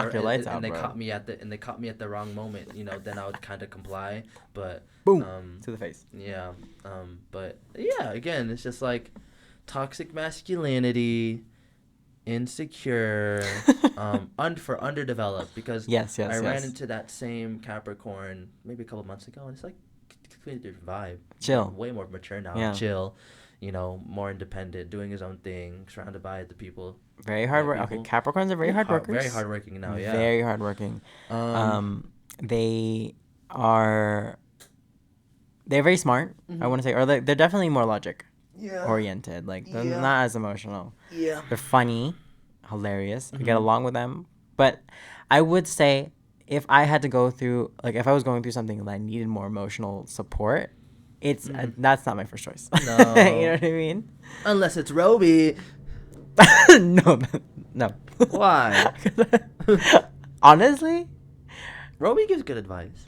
the wrong moment, then I would kind of comply. But boom, to the face. Yeah. But yeah, again, it's just like toxic masculinity, insecure, for underdeveloped, because I ran into that same Capricorn maybe a couple months ago, and it's like completely different vibe. Chill. Way more mature now. Yeah. Chill. More independent, doing his own thing, surrounded by the people. Very hard work. Okay, Capricorns are very hard workers. Very hardworking now, yeah. Very hardworking. They're very smart, I want to say, or they're definitely more logic oriented. Like, they're not as emotional. Yeah. They're funny, hilarious. I get along with them. But I would say, if I had to go through, like, if I was going through something that I needed more emotional support, that's not my first choice. No. You know what I mean? Unless it's Roby. No. Why? Honestly, Roby gives good advice.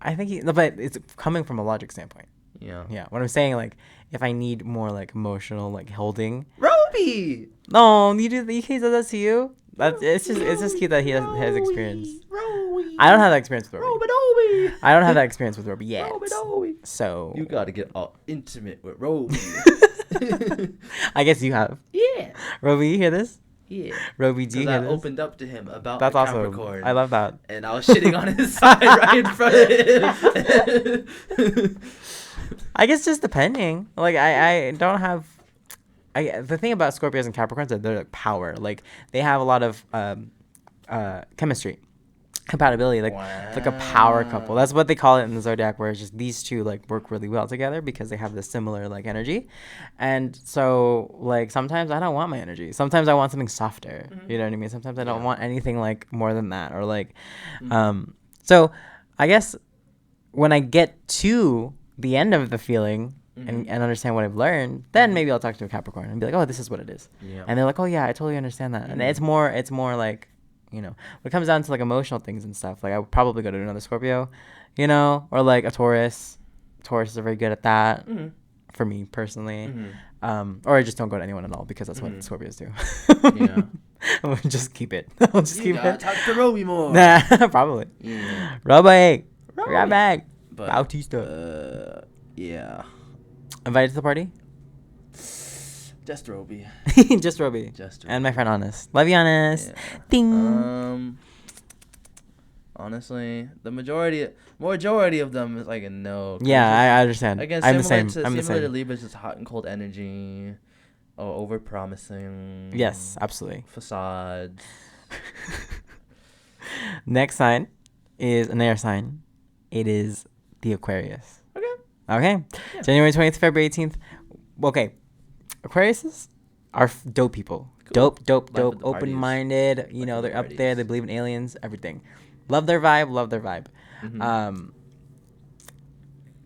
I think but it's coming from a logic standpoint. Yeah. Yeah. What I'm saying, like, if I need more, like, emotional, like, holding. Roby. No, he does that to you. It's just cute that he has experience. Roby. I don't have that experience with Roby. Roby. I don't have that experience with Roby yet. Roby. So you gotta get all intimate with Roby. I guess you have. Yeah. Roby, you hear this? Yeah. Roby, do you hear this? I opened up to him about That's Capricorn. Awesome. I love that. And I was shitting on his side right in front of him. I guess just depending. Like, I don't have... the thing about Scorpios and Capricorns is they're like power. Like, they have a lot of chemistry, compatibility. Like, it's like a power couple. That's what they call it in the Zodiac, where it's just these two, like, work really well together because they have this similar, like, energy. And so, like, sometimes I don't want my energy. Sometimes I want something softer. Mm-hmm. You know what I mean? Sometimes I don't want anything, like, more than that. Or, like, so I guess when I get to the end of the feeling... And understand what I've learned, then maybe I'll talk to a Capricorn and be like, oh, this is what it is. Yeah. And they're like, oh, yeah, I totally understand that. And it's more like, when it comes down to, like, emotional things and stuff, like, I would probably go to another Scorpio, or, like, a Taurus. Tauruses are very good at that, for me personally. Or I just don't go to anyone at all, because that's what Scorpios do. Yeah. I'll just keep it. I'll just keep it. Talk to Roby more. Nah, probably. Yeah. Roby. Bautista. Yeah. Invited to the party? Just Roby. Just Roby. And my friend Honest. Love you, Honest. Yeah. Ding. Honestly, the majority of them is like a no. Yeah, I understand. Again, I'm the same. Similar to Libra, just hot and cold energy. Oh, over promising. Yes, absolutely. Facades. Next sign is an air sign. It is the Aquarius. Okay. Yeah. January 20th, February 18th. Okay. Aquariuses are dope people. Cool. Dope. Open-minded. They're up there. They believe in aliens, everything. Love their vibe. Mm-hmm.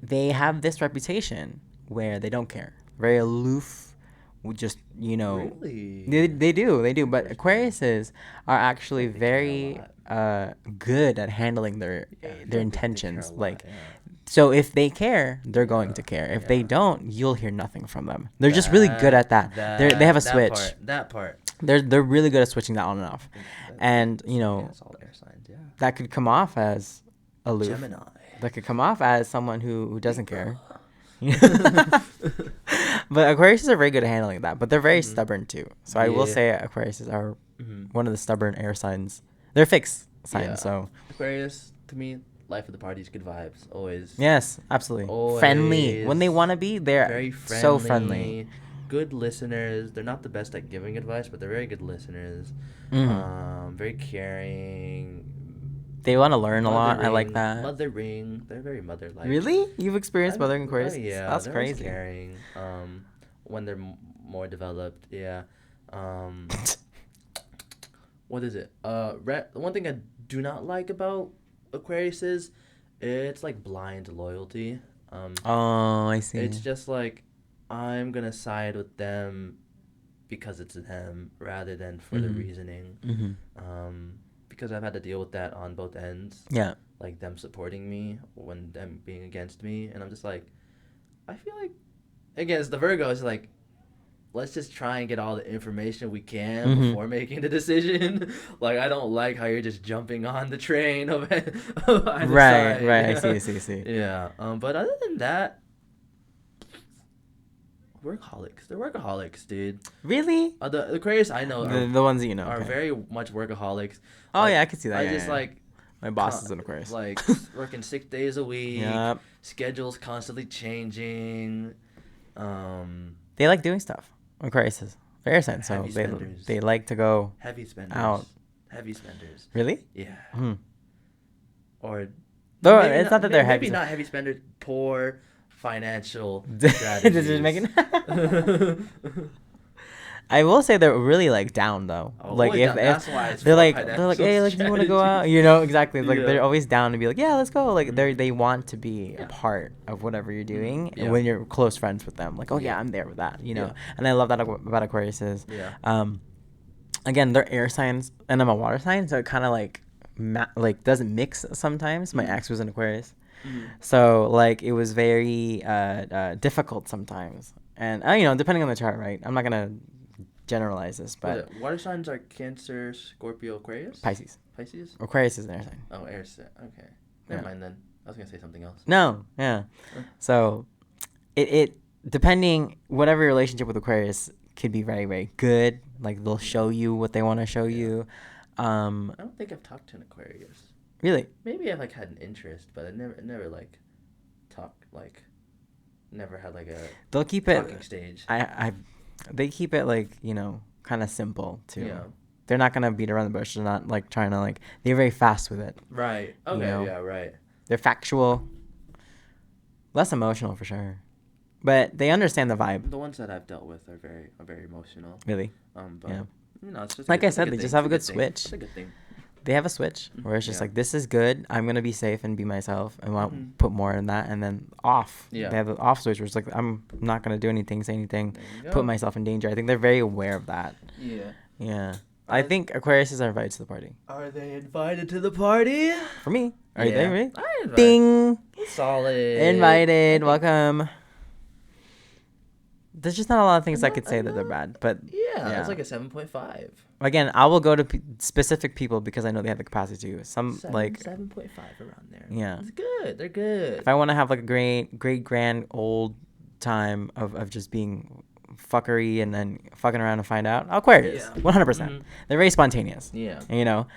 They have this reputation where they don't care. Very aloof. Just, Really? They do. But Aquariuses are actually very good at handling their intentions. So if they care, they're going to care. If they don't, you'll hear nothing from them. They're just really good at that. They have a switch. That part. They're really good at switching that on and off. And, that's all air signs, yeah. that could come off as aloof. Gemini. That could come off as someone who doesn't care. But Aquariuses are very good at handling that. But they're very stubborn, too. So I will say Aquariuses are one of the stubborn air signs. They're fixed signs, so... Aquarius, to me... life of the party is good vibes. Always. Yes, absolutely. Always. Friendly. When they want to be, they're Very friendly. so friendly. Good listeners. They're not the best at giving advice, but they're very good listeners. Very caring. They want to learn a lot. I like that. Mothering. They're very mother-like. Really? You've experienced mothering Aquarius? Yeah, That's they're crazy. Caring. When they're more developed, yeah. What is it? One thing I do not like about Aquarius is it's like blind loyalty. Oh, I see. It's just like I'm gonna side with them because it's them rather than for the reasoning. Because I've had to deal with that on both ends. Yeah. Like them supporting me when them being against me, and I'm just like, I feel like, again, it's the Virgo. It's like, let's just try and get all the information we can before making the decision. Like, I don't like how you're just jumping on the train of either side. Right. I see. Yeah. But other than that, workaholics. They're workaholics, dude. Really? The Aquarius I know The ones that you know are very much workaholics. Oh, like, yeah, I can see that. I just like... My boss is an Aquarius. Like, working 6 days a week. Yep. Schedules constantly changing. They like doing stuff. Aquarius very sense. So they like to go heavy spenders. Out. Heavy spenders. Really? Yeah. Or no, it's not that they're heavy. Maybe not heavy spenders. Poor financial strategies. Decision making. I will say they're really like down though. Like if that's why it's they're like hey, like you want to go out, you know, exactly. Like Yeah. they're always down to be like, yeah, let's go. Like they want to be a part of whatever you're doing when you're close friends with them. Like, oh yeah, I'm there with that, you know. Yeah. And I love that about Aquariuses. Yeah. Again, they're air signs and I'm a water sign, so it kind of like doesn't mix sometimes. My ex was an Aquarius. So like it was very difficult sometimes, and you know, depending on the chart, right? I'm not gonna generalize this, but water signs are Cancer, Scorpio, Aquarius. Pisces. Aquarius is an air sign. Oh, air sign. Okay, never mind then. I was gonna say something else. No, yeah. So it depending whatever your relationship with Aquarius could be very very good. Like they'll show you what they want to show you. I don't think I've talked to an Aquarius. Really? Maybe I've like had an interest, but I never like talked like, never had like a. They'll keep talking it. Stage. They keep it like, you know, kind of simple too. Yeah. They're not gonna beat around the bush. They're not like trying to like. They're very fast with it. Right. Okay. You know? Yeah. Right. They're factual. Less emotional for sure, but they understand the vibe. The ones that I've dealt with are very emotional. Really. But yeah. You know, it's just like I said, they just have a good switch. It's a good thing. They have a switch where it's just like, this is good. I'm going to be safe and be myself and want to put more in that. And then off. Yeah. They have the off switch where it's like, I'm not going to do anything, say anything, put myself in danger. I think they're very aware of that. Yeah. Yeah. I think Aquariuses are invited to the party. Are they invited to the party? For me. Are they ready? Ding. Ding. Solid. Invited. Welcome. There's just not a lot of things I could say that they're bad, but yeah, it's like a 7.5. Again, I will go to specific people because I know they have the capacity to. Some like 7.5 around there. Yeah, it's good. They're good. If I want to have like a great grand old time of just being fuckery and then fucking around and find out, Aquarius, 100%. They're very spontaneous. Yeah, you know,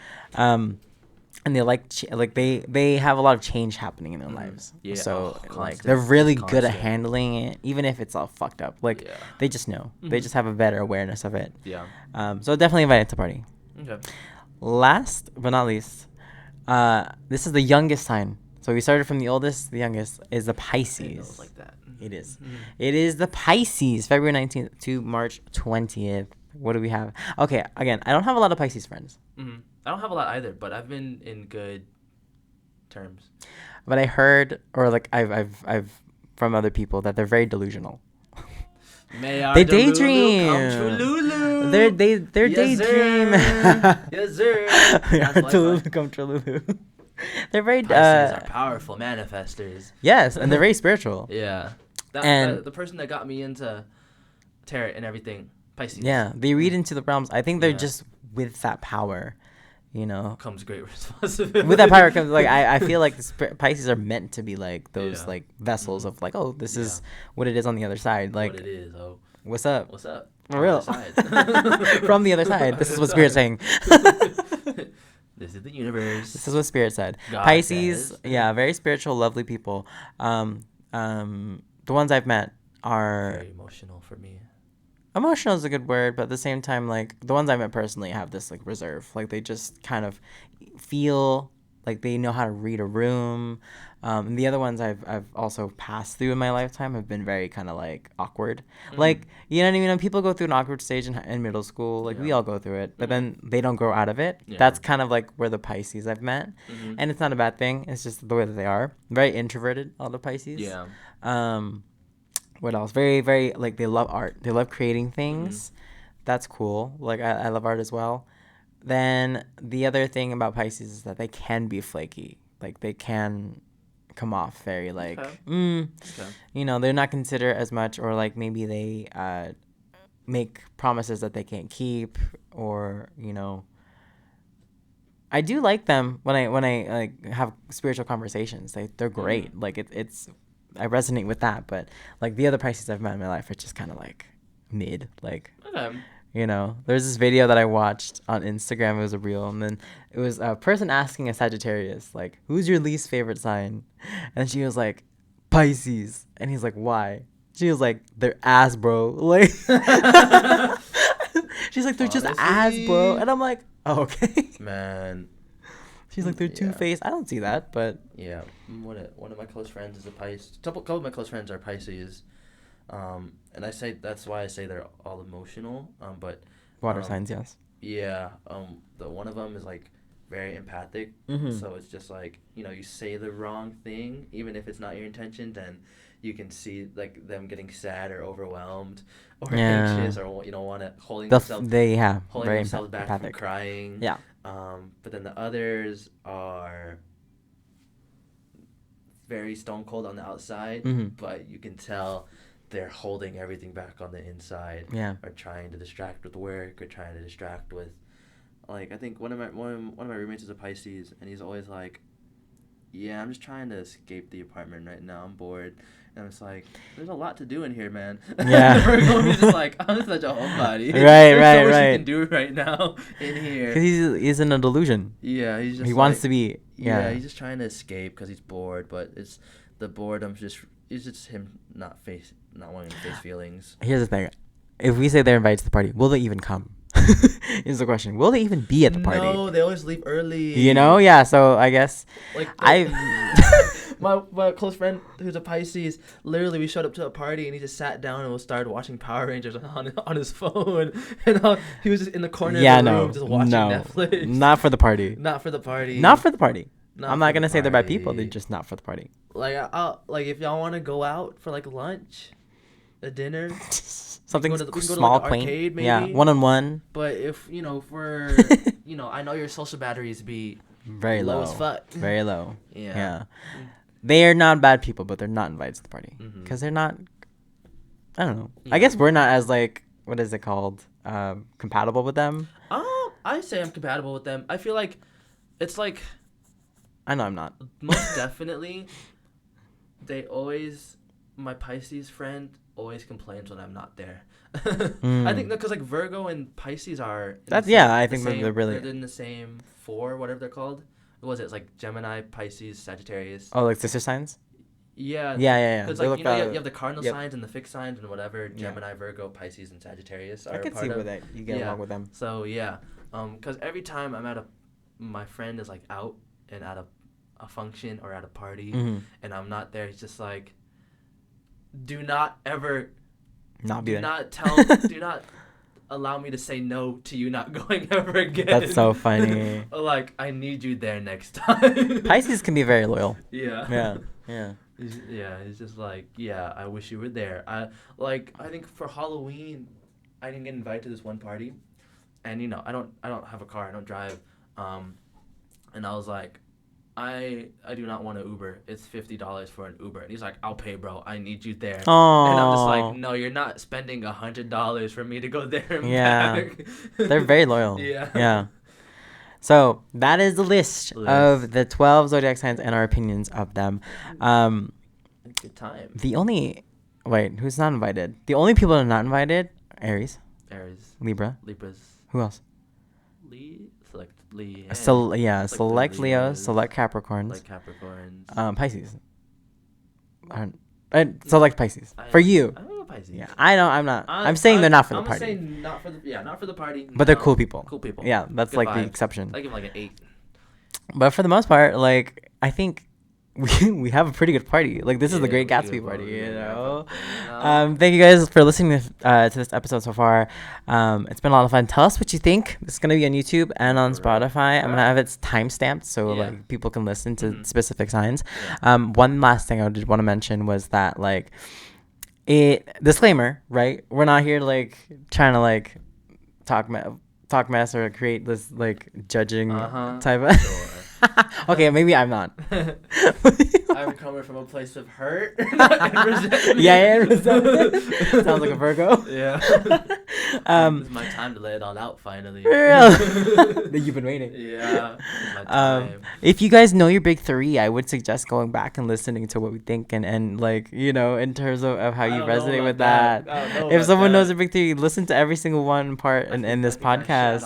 and they like they have a lot of change happening in their lives. Yeah. So like they're really good at handling it, even if it's all fucked up. Like they just know. They just have a better awareness of it. Yeah. So definitely invited to party. Okay. Last but not least, this is the youngest sign. So we started from the oldest. The youngest is the Pisces. It like that. It is. It is the Pisces, February 19th to March 20th. What do we have? Okay, again, I don't have a lot of Pisces friends. I don't have a lot either, but I've been in good terms. But I heard, or like I've from other people that they're very delusional. They daydream. They're yes, daydream. Yes, sir. Tululu come true. They're very Pisces are powerful manifestors. Yes, and they're very spiritual. Yeah. The person that got me into tarot and everything, Pisces. Yeah, they read into the realms. I think they're just with that power, you know. Comes great responsibility. With that power comes like I feel like Pisces are meant to be like those like vessels of like, oh, this is what it is on the other side. Like what it is. Oh, what's up? What's up? For real. From the other side. This is what Spirit's saying. This is the universe. This is what Spirit said. God Pisces, says. yeah, very spiritual, lovely people. The ones I've met are Very emotional for me. emotional is a good word, but at the same time, like the ones I met personally have this like reserve. Like they just kind of feel like they know how to read a room. And the other ones I've also passed through in my lifetime have been very kind of like awkward. Like, you know what I mean? When people go through an awkward stage in middle school, like we all go through it, but then they don't grow out of it. Yeah. That's kind of like where the Pisces I've met. And it's not a bad thing. It's just the way that they are. Very introverted, all the Pisces. Yeah. What else? Very, very, like, they love art. They love creating things. That's cool. Like, I love art as well. Then the other thing about Pisces is that they can be flaky. Like, they can come off very, like, you know, they're not considerate as much, or, like, maybe they make promises that they can't keep, or, you know. I do like them when I like have spiritual conversations. They're great. Like, it's I resonate with that, but like the other Pisces I've met in my life are just kind of like mid, like, you know. There's this video that I watched on Instagram. It was a reel, and then it was a person asking a Sagittarius, like, who's your least favorite sign? And she was like, Pisces. And he's like, why? She was like, they're ass, bro. Like, she's like, they're just ass, bro. And I'm like, oh, okay. Man. She's like, they're two-faced. I don't see that, but yeah, one of my close friends is a Pisces. Couple of my close friends are Pisces, and that's why I say they're all emotional. But water signs, yes. Yeah. The one of them is like very empathic, so it's just like, you know, you say the wrong thing, even if it's not your intention, then you can see like them getting sad or overwhelmed or anxious, or, you know, holding themselves back empathic. From crying. Yeah. But then the others are very stone cold on the outside, but you can tell they're holding everything back on the inside. Yeah. Or trying to distract with work, or trying to distract with, like, I think one of my roommates is a Pisces, and he's always like, yeah, I'm just trying to escape the apartment right now. I'm bored. And it's like, there's a lot to do in here, man. Yeah. He's just like, I'm such a homebody. Right. There's so much you can do right now in here. Because he's in a delusion. Yeah, he's just. He wants to be. Yeah, he's just trying to escape because he's bored. But it's the boredom. It's just him not wanting to face feelings. Here's the thing: if we say they're invited to the party, will they even come? Is the question. Will they even be at the party? No, they always leave early. You know, yeah. So I guess like I. my close friend who's a Pisces, literally we showed up to a party and he just sat down and we started watching Power Rangers on his phone, and he was just in the corner of the room just watching Netflix. Not for the party. Not for the party. Not for the party. I'm not gonna say they're bad people. They're just not for the party. Like, like if y'all want to go out for like lunch, a dinner, something we can go small, to like quaint. Arcade, maybe. Yeah, one-on-one. But if we're you know, I know your social batteries be very low as fuck. Very low. Yeah. They are not bad people, but they're not invited to the party because they're not. I don't know. Yeah. I guess we're not as like, what is it called? Compatible with them. I say I'm compatible with them. I feel like it's like. I know I'm not. Most definitely, my Pisces friend always complains when I'm not there. I think because like Virgo and Pisces are. I think they're really. They're in the same four, whatever they're called. What was it? It's like Gemini, Pisces, Sagittarius. Oh, like sister signs? Yeah. Yeah. It's like, you have the cardinal signs and the fixed signs and whatever. Gemini, Virgo, Pisces, and Sagittarius are I can see where that you get along with them. So yeah, because every time I'm at my friend is like out and at a function or at a party, and I'm not there, he's just like, do not ever not be there. Do not allow me to say no to you not going ever again. That's so funny. Like, I need you there next time. Pisces can be very loyal. Yeah. Yeah. He's just like, yeah, I wish you were there. I think for Halloween, I didn't get invited to this one party, and I don't have a car, I don't drive, and I was like, I do not want an Uber. It's $50 for an Uber. And he's like, I'll pay, bro. I need you there. Aww. And I'm just like, no, you're not spending $100 for me to go there and back. They're very loyal. Yeah. So that is the list of the 12 zodiac signs and our opinions of them. Good time. Who's not invited? The only people that are not invited, Aries. Libras. Who else? Select select Leos, select Capricorns, like Capricorns. Pisces. Select Pisces for you. I don't know Pisces. Yeah, I know. I'm not. I'm saying they're not for the I'm party. saying not for the party. But they're cool people. Cool people. Yeah, that's Good like the vibes. exception. I give them like an 8. But for the most part, like I think we have a pretty good party. Like this is the Great Gatsby party, you know. Thank you guys for listening to this episode so far. It's been a lot of fun. Tell us what you think. This is gonna be on YouTube and on Spotify. I'm gonna have it time stamped so like people can listen to specific signs. One last thing I did want to mention was that like disclaimer, right? We're not here to like trying to like talk mess or create this like judging type of. Sure. Okay, maybe I'm not. I'm coming from a place of hurt and resentment. Yeah, resentment. Sounds like a Virgo. Yeah. It's my time to lay it all out finally. You've been waiting. Yeah. It's my time. If you guys know your big 3, I would suggest going back and listening to what we think and like, you know, in terms of how you resonate with that. If someone knows your big 3, listen to every single one part in this podcast.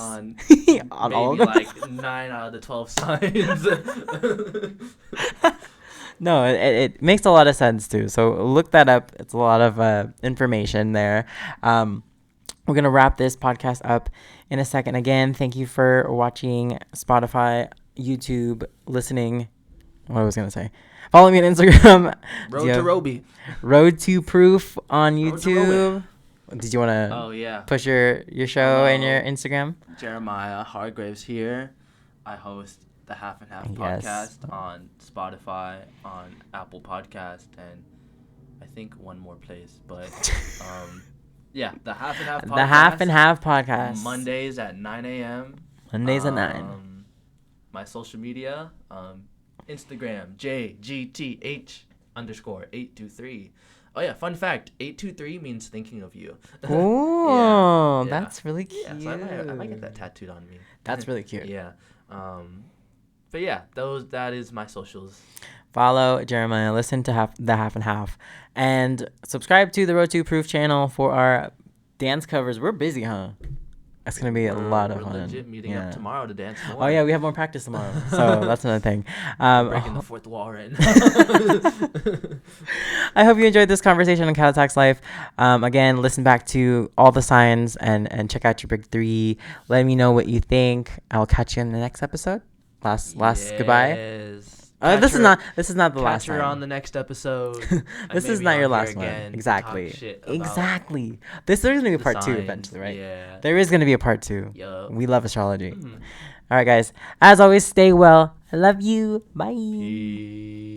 On all of them. Like 9 out of the 12 signs. No, it makes a lot of sense too. So look that up. It's a lot of information there. We're going to wrap this podcast up in a second. Again, thank you for watching Spotify, YouTube, listening. What I was going to say. Follow me on Instagram. Road to Roby. Road to Proof on YouTube. Did you want to push your show and your Instagram? Jeremiah Hargraves here. I host the Half and Half podcast on Spotify, on Apple Podcast, and I think one more place. But the Half and Half podcast. The Half and Half podcast. Mondays at 9 a.m. Mondays at 9. My social media, Instagram, JGTH_823. Oh yeah, fun fact, 823 means thinking of you. Oh, that's really cute. Yeah, so I might get that tattooed on me. That's really cute. Yeah. But yeah, that is my socials. Follow Jeremiah, listen to the Half and Half, and subscribe to the Road to Proof channel for our dance covers. We're busy, huh? It's gonna be a lot of fun. We're legit meeting up tomorrow to dance more. Oh yeah, we have more practice tomorrow, so that's another thing. Breaking the fourth wall right now. I hope you enjoyed this conversation on Cat Attacks Life. Again, listen back to all the signs and check out your big 3. Let me know what you think. I'll catch you in the next episode. Last goodbye. This is not the last one. Catch her on the next episode. This is not your last one. Exactly. There's gonna be a part 2 eventually, right? Yeah. There is gonna be a part 2. Yup. We love astrology. All right, guys. As always, stay well. I love you. Bye. Peace.